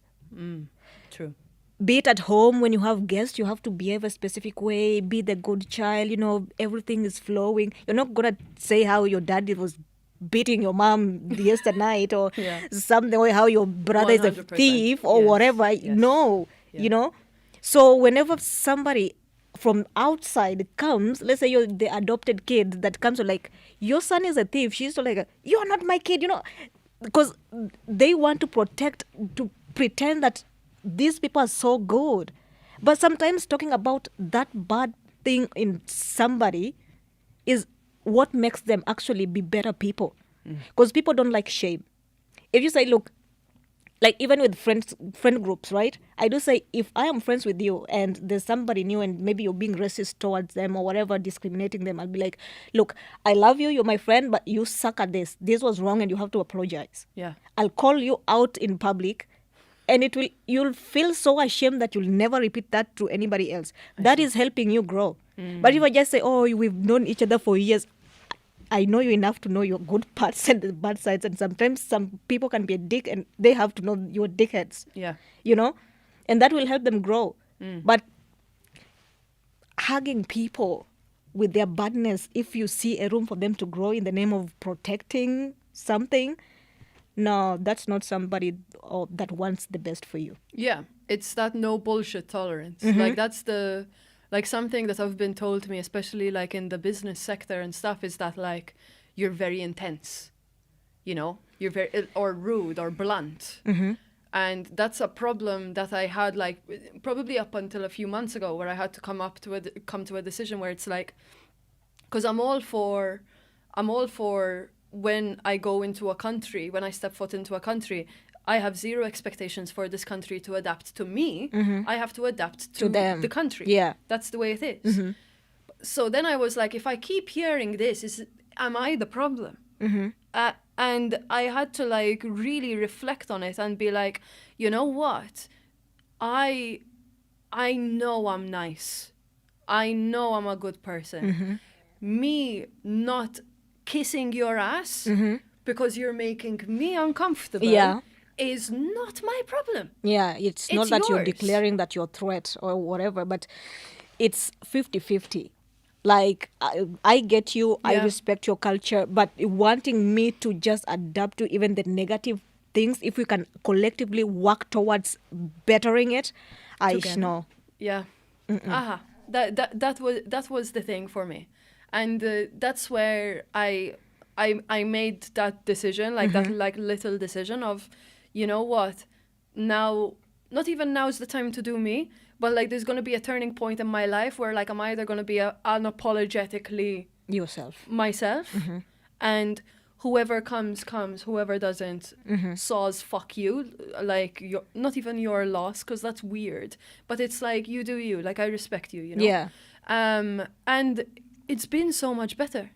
True. Be it at home, when you have guests, you have to behave a specific way, be the good child, you know, everything is flowing. You're not going to say how your dad was beating your mom yesterday night or Yeah. something, or how your brother is a 100%. thief or Yes, whatever. yes. No, Yeah. you know. So whenever somebody from outside comes, let's say you're the adopted kid that comes to like, your son is a thief. She's to like, you're not my kid, because they want to protect, to pretend that these people are so good. But sometimes talking about that bad thing in somebody is what makes them actually be better people. Because people don't like shame. If you say, look, like even with friend groups, right? I do say, if I am friends with you and there's somebody new and maybe you're being racist towards them or whatever, discriminating them, I'll be like, look, I love you, you're my friend, but you suck at this. This was wrong and you have to apologize. Yeah. I'll call you out in public, and you'll feel so ashamed that you'll never repeat that to anybody else. That is helping you grow. But if I just say, oh, we've known each other for years, I know you enough to know your good parts and the bad sides. And sometimes some people can be a dick and they have to know your dickheads. Yeah. And that will help them grow. But hugging people with their badness, if you see a room for them to grow in the name of protecting something, no, that's not somebody that wants the best for you. Yeah, it's that no bullshit tolerance. Like that's something that I've been told to me, especially like in the business sector and stuff, is that like you're very intense, you're very or rude or blunt. And that's a problem that I had like probably up until a few months ago, where I had to come to a decision where it's like, because I'm all for when I go into a country, when I step foot into a country, I have zero expectations for this country to adapt to me. I have to adapt to them. the country. Yeah. That's the way it is. So then I was like, if I keep hearing this, am I the problem? And I had to like really reflect on it and be like, you know what? I know I'm nice. I know I'm a good person. Me not kissing your ass because you're making me uncomfortable is not my problem. Yeah, it's not that you're yours. declaring that you're a threat or whatever, but it's 50-50. Like, I get you, I Yeah. respect your culture, but wanting me to just adapt to even the negative things, if we can collectively work towards bettering it, Together. know. Yeah. That was the thing for me, and that's where I made that decision, like that like little decision of, you know what, now not even now is the time to do me, but like there's gonna be a turning point in my life where like I'm either gonna be unapologetically Yourself. myself, and whoever comes, whoever doesn't, saws fuck you, like you're not even your loss, because that's weird, but it's like you do you, like I respect you, Yeah. And it's been so much better.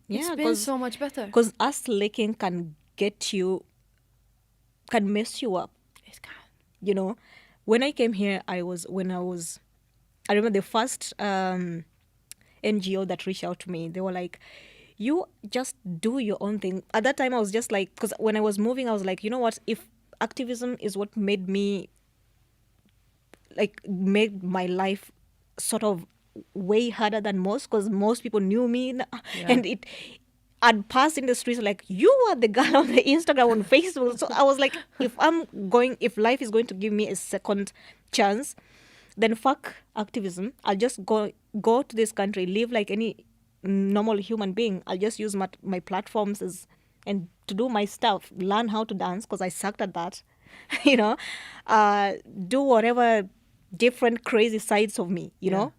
Yeah, It's been so much better. Because us licking can mess you up. It can. When I came here, I remember the first NGO that reached out to me. They were like, you just do your own thing. At that time, I was just like, because when I was moving, I was like, you know what? If activism is what made my life sort of way harder than most, because most people knew me, and I'd pass in the streets like, you are the girl on the Instagram, on Facebook. So I was like, if life is going to give me a second chance, then fuck activism. I'll just go to this country, live like any normal human being. I'll just use my platforms and to do my stuff, learn how to dance, because I sucked at that, do whatever different crazy sides of me, you know.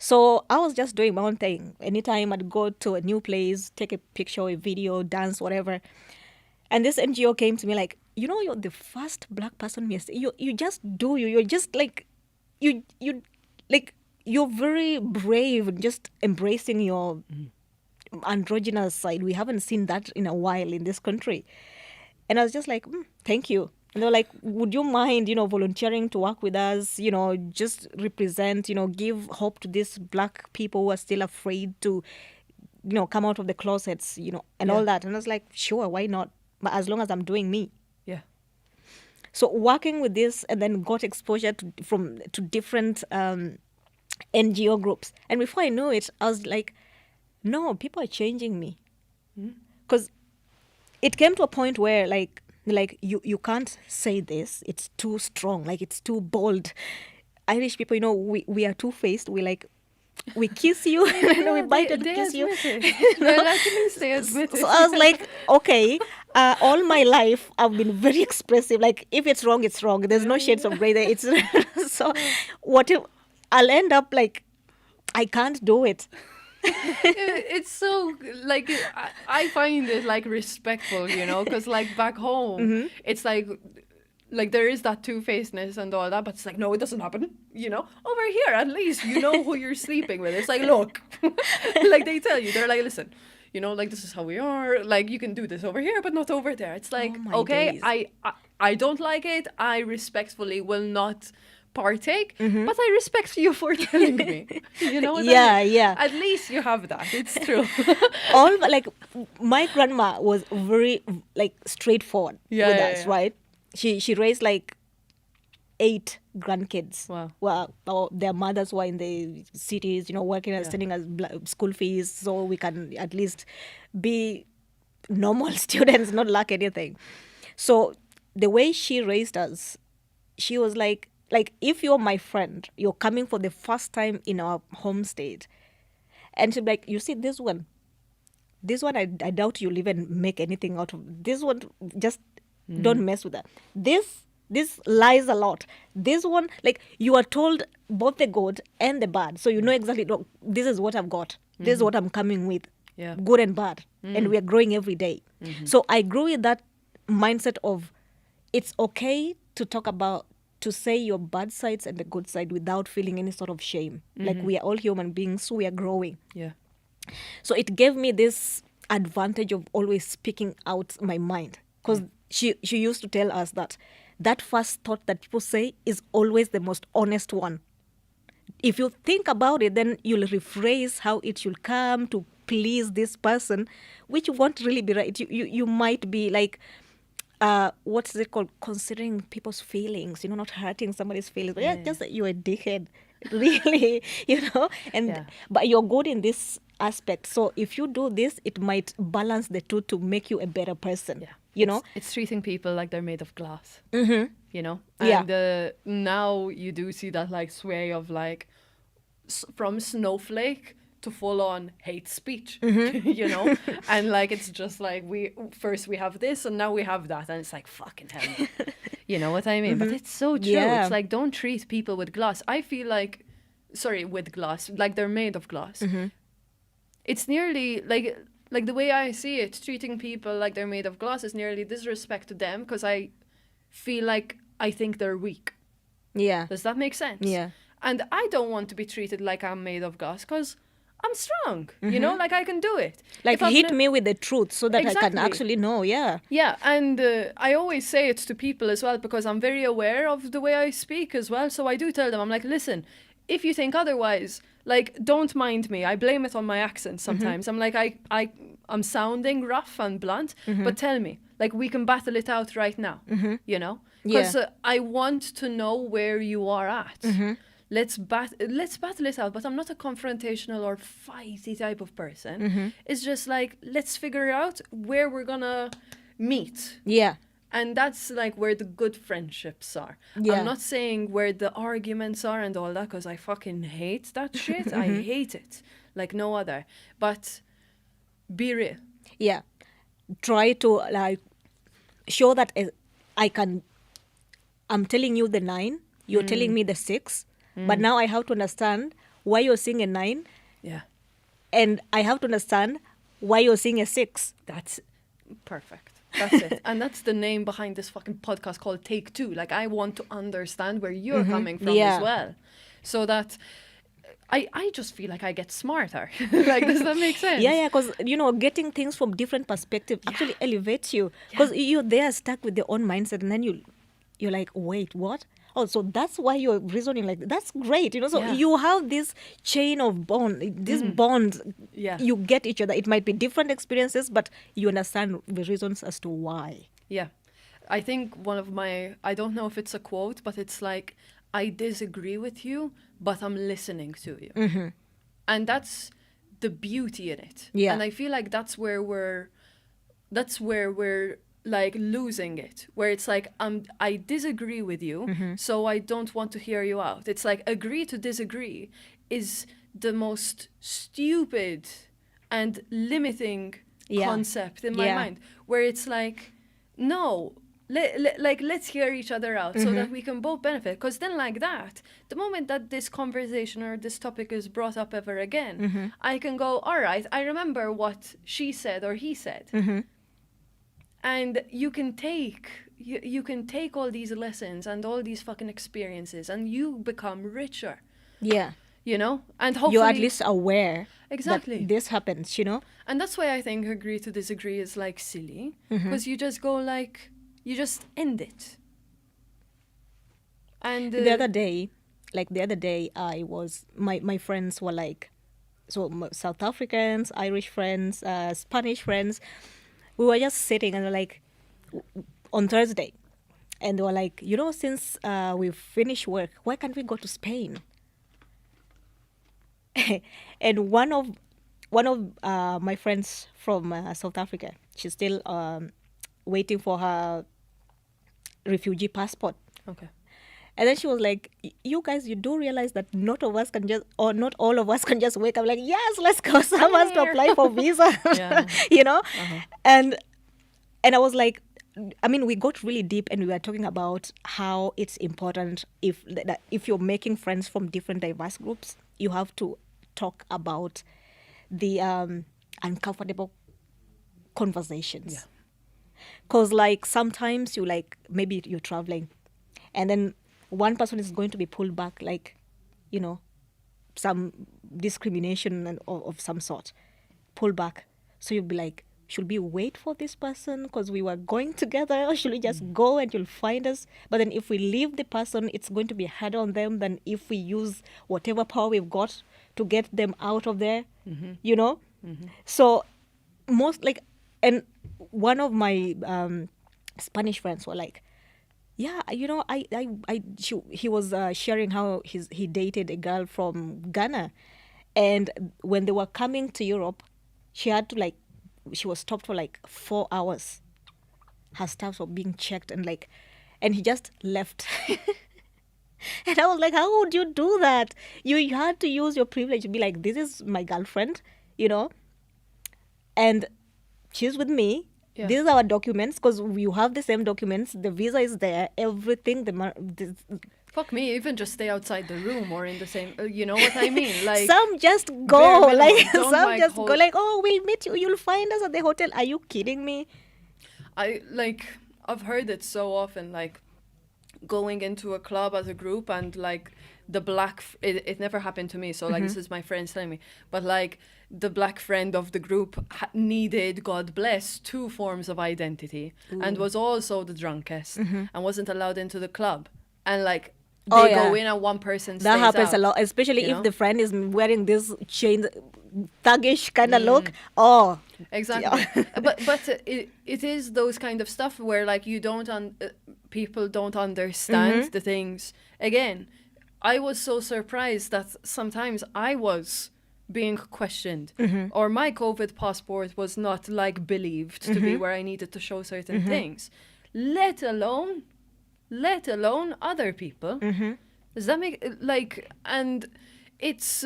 So I was just doing my own thing. Anytime I'd go to a new place, take a picture, a video, dance, whatever. And this NGO came to me like, you're the first black person we see. You just do you. You're just like, you like, you're very brave, just embracing your androgynous side. We haven't seen that in a while in this country. And I was just like, thank you. And they were like, would you mind, volunteering to work with us, just represent, give hope to these black people who are still afraid to, come out of the closets, and all that. And I was like, sure, why not? But as long as I'm doing me. Yeah. So working with this, and then got exposure to different NGO groups. And before I knew it, I was like, no, people are changing me. because it came to a point where like you can't say this. It's too strong. Like it's too bold. Irish people, we are two-faced. We kiss you and then we bite and they kiss you. admit it. Well, at least they admit it. So I was like, okay, all my life I've been very expressive. Like if it's wrong, it's wrong. There's no shades of gray there. It's so what if I'll end up like I can't do it. It's so like I find it like respectful, because like back home it's like there is that two-facedness and all that, but it's like, no, it doesn't happen, over here at least you know who you're sleeping with. It's like, look, like they tell you, they're like, listen, like this is how we are, like you can do this over here but not over there. It's like, Oh my okay, days. I don't like it, I respectfully will not partake, but I respect you for telling me. You know what I mean? Yeah. At least you have that. It's true. Like my grandma was very like straightforward with us, right? She raised like 8 grandkids. Wow. Well, their mothers were in the cities, working and sending us school fees so we can at least be normal students, not lack anything. So the way she raised us, she was like if you're my friend, you're coming for the first time in our home state, and she'd be like, you see this one, I doubt you'll even make anything out of this one. Just don't mess with that. This lies a lot. This one, like you are told both the good and the bad, so you know exactly, look, this is what I've got. This is what I'm coming with. Yeah. Good and bad, and we are growing every day. So I grew with that mindset of it's okay to say your bad sides and the good side without feeling any sort of shame. Like we are all human beings, so we are growing. Yeah. So it gave me this advantage of always speaking out my mind, because she used to tell us that first thought that people say is always the most honest one. If you think about it, then you'll rephrase how it should come to please this person, which won't really be right. You might be like, what's it called? Considering people's feelings, not hurting somebody's feelings. But just that you're a dickhead, really, And but you're good in this aspect. So if you do this, it might balance the two to make you a better person. Yeah. It's treating people like they're made of glass. And now you do see that like sway of like from snowflake to full on hate speech, and like it's just like we have this and now we have that, and it's like fucking hell. You know what I mean? But it's so true. Yeah. It's like, don't treat people with glass. I feel like, with glass, like they're made of glass. It's nearly like the way I see it, treating people like they're made of glass is nearly disrespect to them, because I feel like I think they're weak. Yeah. Does that make sense? Yeah. And I don't want to be treated like I'm made of glass, because I'm strong, like I can do it. Like hit me with the truth so that I can Exactly. actually know, yeah. Yeah, and I always say it to people as well, because I'm very aware of the way I speak as well. So I do tell them, I'm like, listen, if you think otherwise, like, don't mind me. I blame it on my accent sometimes. I'm like, I'm sounding rough and blunt, but tell me, like, we can battle it out right now, Because I want to know where you are at. Let's battle it out. But I'm not a confrontational or fighty type of person. It's just like, let's figure out where we're gonna meet. Yeah. And that's like where the good friendships are. Yeah. I'm not saying where the arguments are and all that, because I fucking hate that shit. I hate it like no other. But be real. Yeah. Try to like show that I'm telling you the 9, you're telling me the 6, but now I have to understand why you're seeing a 9. Yeah. And I have to understand why you're seeing a 6. That's perfect. That's it. And that's the name behind this fucking podcast called Take Two. Like, I want to understand where you're coming from as well. So that I just feel like I get smarter. Like, does that make sense? Yeah, because, getting things from different perspectives actually elevates you. Because you're there stuck with your own mindset, and then you're like, wait, what? Oh, so that's why you're reasoning like that. That's great, So you have this chain of this bond. Yeah. You get each other. It might be different experiences, but you understand the reasons as to why. Yeah. I think one of I don't know if it's a quote, but it's like, I disagree with you, but I'm listening to you. And that's the beauty in it. Yeah. And I feel like that's where we're that's where we're like losing it, where it's like I disagree with you, so I don't want to hear you out. It's like agree to disagree is the most stupid and limiting concept in my mind, where it's like, no, let's hear each other out so that we can both benefit. Because then like that, the moment that this conversation or this topic is brought up ever again, I can go, all right, I remember what she said or he said. And you can take all these lessons and all these fucking experiences, and you become richer. Yeah. You know? And hopefully You're at least aware exactly that this happens, you know? And that's why I think agree to disagree is like silly. Because you just go like, you just end it. And the other day, I was, my friends were like, South Africans, Irish friends, Spanish friends, we were just sitting and like, on Thursday, and they were like, you know, since we've finished work, why can't we go to Spain? And one of my friends from South Africa, she's still waiting for her refugee passport. okay. And then she was like, you guys, you do realize that not all of us can just wake up like, yes, let's go. Someone has to apply for visa, you know? And I was like, I mean, we got really deep and we were talking about how it's important if you're making friends from different diverse groups, you have to talk about the uncomfortable conversations. Because like sometimes you like, maybe you're traveling and then one person is going to be pulled back, like, you know, some discrimination and of some sort, pull back. So you'll be like, should we wait for this person because we were going together, or should we just go and you'll find us? But then if we leave the person, it's going to be harder on them than if we use whatever power we've got to get them out of there, you know? So most like, and one of my Spanish friends were like, yeah, you know, he was sharing how he dated a girl from Ghana, and when they were coming to Europe, she was stopped for like 4 hours. Her stuff were being checked and he just left. And I was like, how would you do that? You had to use your privilege to be like, this is my girlfriend, you know, and she's with me. Yeah. These are our documents, because you have the same documents. The visa is there, everything. Fuck me, even just stay outside the room or in the same, you know what I mean? Like some just go, like some just go, like, oh, we'll meet you. You'll find us at the hotel. Are you kidding me? I've heard it so often, like going into a club as a group and like the black, it never happened to me. So like this is my friends telling me, but like the black friend of the group needed, God bless, 2 forms of identity. Ooh. And was also the drunkest and wasn't allowed into the club. And like they go in and one person stays that happens out, a lot, especially if the friend is wearing this chain thuggish kind of look. Exactly. but it is those kind of stuff where like you don't people don't understand the things. Again, I was so surprised that sometimes I was being questioned or my COVID passport was not like believed to be where I needed to show certain things, let alone other people. Does that make like, and it's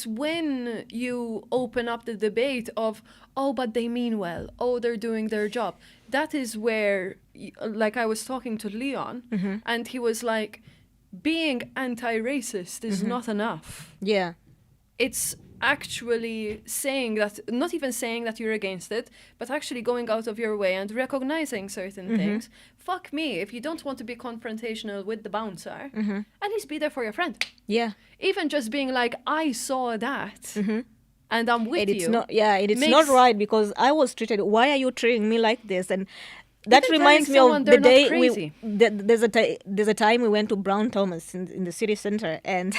when you open up the debate of, oh, but they mean well, oh, they're doing their job. That is where, like I was talking to Leon and he was like, being anti-racist is not enough. Yeah. It's actually saying that, not even saying that you're against it, but actually going out of your way and recognizing certain things. Fuck me, if you don't want to be confrontational with the bouncer, at least be there for your friend. Yeah. Even just being like, I saw that and I'm with you. It's not right because I was treated, why are you treating me like this? And that reminds me of the day there's a time we went to Brown Thomas in the city center, and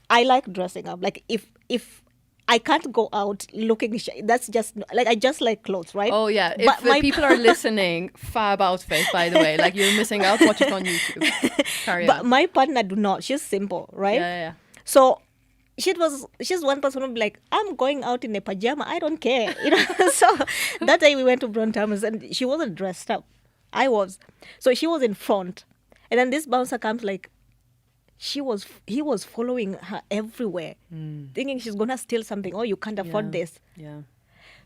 I like dressing up. Like if I can't go out looking that's just like, I just like clothes, right? Oh yeah. If people are listening, fab outfit, by the way. Like you're missing out, watch it on YouTube. Carry on. My partner do not. She's simple, right? Yeah. So she's one person who'd be like, I'm going out in a pajama, I don't care. So that day we went to Brontamus and she wasn't dressed up. I was. So she was in front. And then this bouncer comes like, he was following her everywhere, thinking she's gonna steal something. Oh, you can't afford this. Yeah.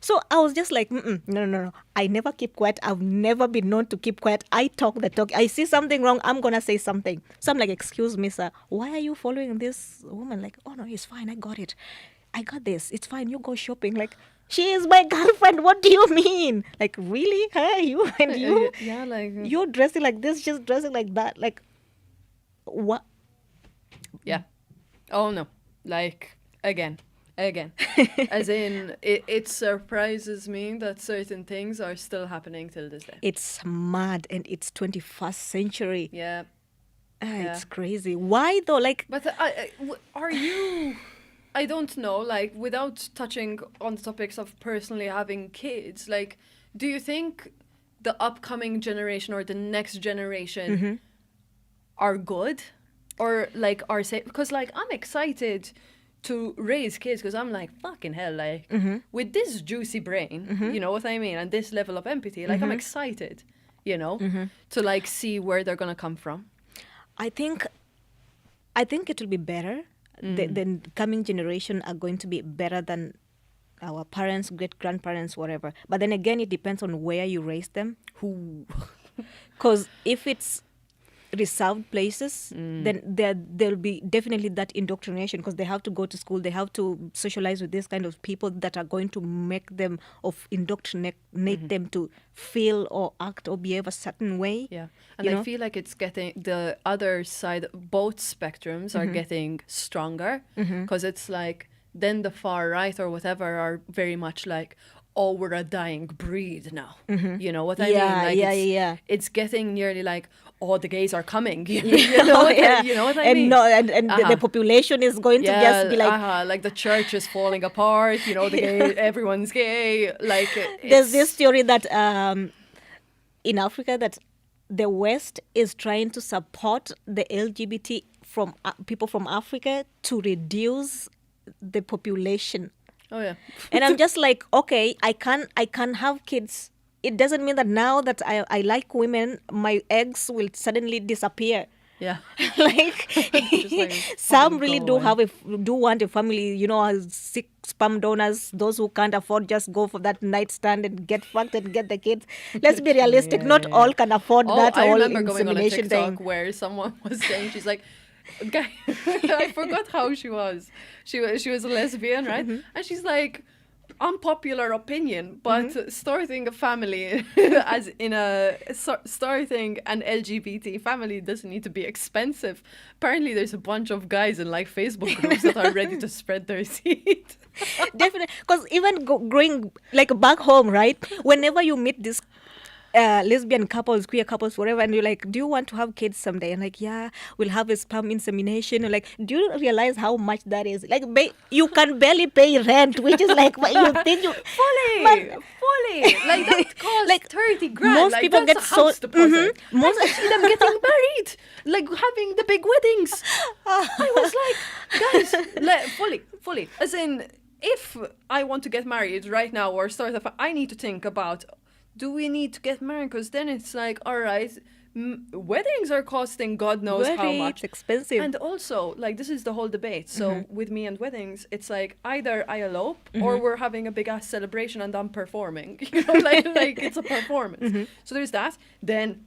So I was just like, no. I never keep quiet. I've never been known to keep quiet. I talk the talk. I see something wrong, I'm gonna say something. So I'm like, excuse me, sir, why are you following this woman? Like, oh no, it's fine. I got it. I got this. It's fine. You go shopping. Like, she is my girlfriend. What do you mean? Like, really? Huh? You and you? Yeah, like You're dressing like this, just dressing like that. Like, what? yeah. Oh no. Like again. As in, it surprises me that certain things are still happening till this day. It's mad, and it's 21st century. Yeah. It's crazy. Why though? Like, But are you? I don't know. Like, without touching on the topics of personally having kids, like, do you think the upcoming generation or the next generation are good, or like are safe? Because like I'm excited to raise kids because I'm like, fucking hell, like with this juicy brain, you know what I mean, and this level of empathy, like I'm excited, to like see where they're gonna come from. I think it will be better. The coming generation are going to be better than our parents, great grandparents, whatever. But then again, it depends on where you raise them. Because if it's reserved places, then there'll be definitely that indoctrination, because they have to go to school, they have to socialize with this kind of people that are going to make them indoctrinate them to feel or act or behave a certain way. Yeah, and I feel like it's getting the other side. Both spectrums are getting stronger, because it's like then the far right or whatever are very much like, oh, we're a dying breed now. You know what I mean? Like it's getting nearly like, oh, the gays are coming. You know what I mean? And the population is going to just be like... like the church is falling apart, the gay, everyone's gay. Like there's this theory that in Africa that the West is trying to support the LGBT from people from Africa to reduce the population. Oh yeah. And I'm just like, okay, I can have kids. It doesn't mean that now that I like women, my eggs will suddenly disappear. Yeah. Like, some really do want a family, sick sperm donors, those who can't afford, just go for that nightstand and get fucked and get the kids. Let's be realistic. Not all can afford that I whole remember going on a insemination TikTok thing. where someone was saying, she's like, guy, I forgot how she was. She was a lesbian, right? And she's like, unpopular opinion, but starting a family as in starting an LGBT family doesn't need to be expensive. Apparently there's a bunch of guys in like Facebook groups that are ready to spread their seed. Definitely, because even growing like back home, right, whenever you meet this lesbian couples, queer couples, whatever, and you're like, do you want to have kids someday? And like, yeah, we'll have a sperm insemination. And like, do you realize how much that is? Like, you can barely pay rent, which is like, you think you fully like that costs like 30 grand. Most like, people that's get a house deposit. Most I see them getting married, like having the big weddings. I was like, guys, fully, as in, if I want to get married right now or start I need to think about, do we need to get married? Because then it's like, all right, weddings are costing God knows how much. It's expensive. And also, like, this is the whole debate. So with me and weddings, it's like either I elope or we're having a big ass celebration and I'm performing. Like it's a performance. So there's that. Then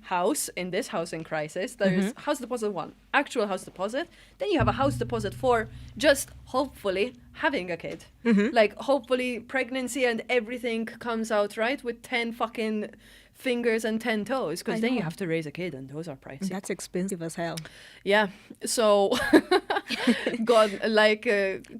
in this housing crisis, there's house deposit 1, actual house deposit. Then you have a house deposit for just hopefully having a kid. Like hopefully pregnancy and everything comes out right with 10 fucking fingers and 10 toes, because then you have to raise a kid and those are pricey. That's expensive as hell. Yeah. So God, like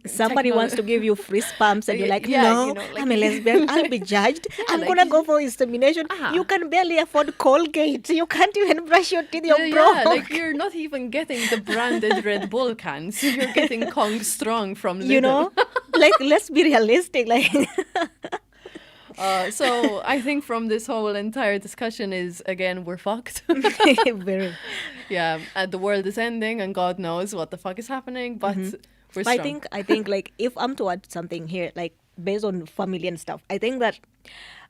somebody wants to give you free sperms and you're like, no, like, I'm a lesbian, I'll be judged. I'm like, gonna go for insemination. You can barely afford Colgate. You can't even brush your teeth. You're broke. Yeah, like you're not even getting the branded Red Bull cans. You're getting Kong Strong from Lidl. Like, let's be realistic. Like, so I think from this whole entire discussion is, again, we're fucked. very. Yeah, the world is ending and God knows what the fuck is happening, but We're I strong. think like if I'm to add something here, like based on family and stuff, I think that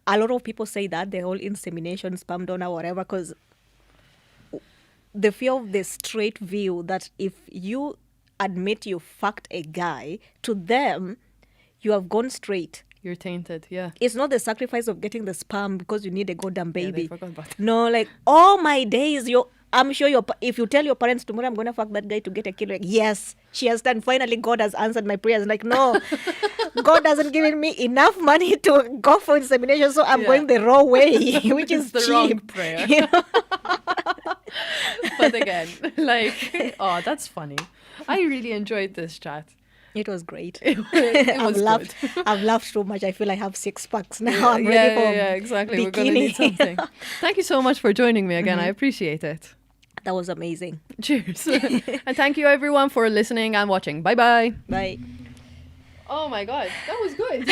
a lot of people say that the whole insemination, sperm donor, whatever, because the fear of the straight view that if you admit you fucked a guy, to them, you have gone straight. You're tainted. Yeah. It's not the sacrifice of getting the sperm because you need a goddamn Yeah, baby. they forgot about that. No, like all my days, I'm sure if you tell your parents tomorrow I'm gonna fuck that guy to get a kid, like yes, she has done. Finally, God has answered my prayers. Like no, God hasn't given me enough money to go for insemination, so I'm Yeah. going the wrong way, which is the cheap. wrong prayer. You know? But again, like, oh, that's funny. I really enjoyed this chat. It was great. It I've was laughed. good. I've laughed so much. I feel I have 6 packs now. I'm ready for exactly. bikini. We're gonna need something. Thank you so much for joining me again. I appreciate it. That was amazing. Cheers. And thank you everyone for listening and watching. Bye bye. Bye. Oh my god, that was good.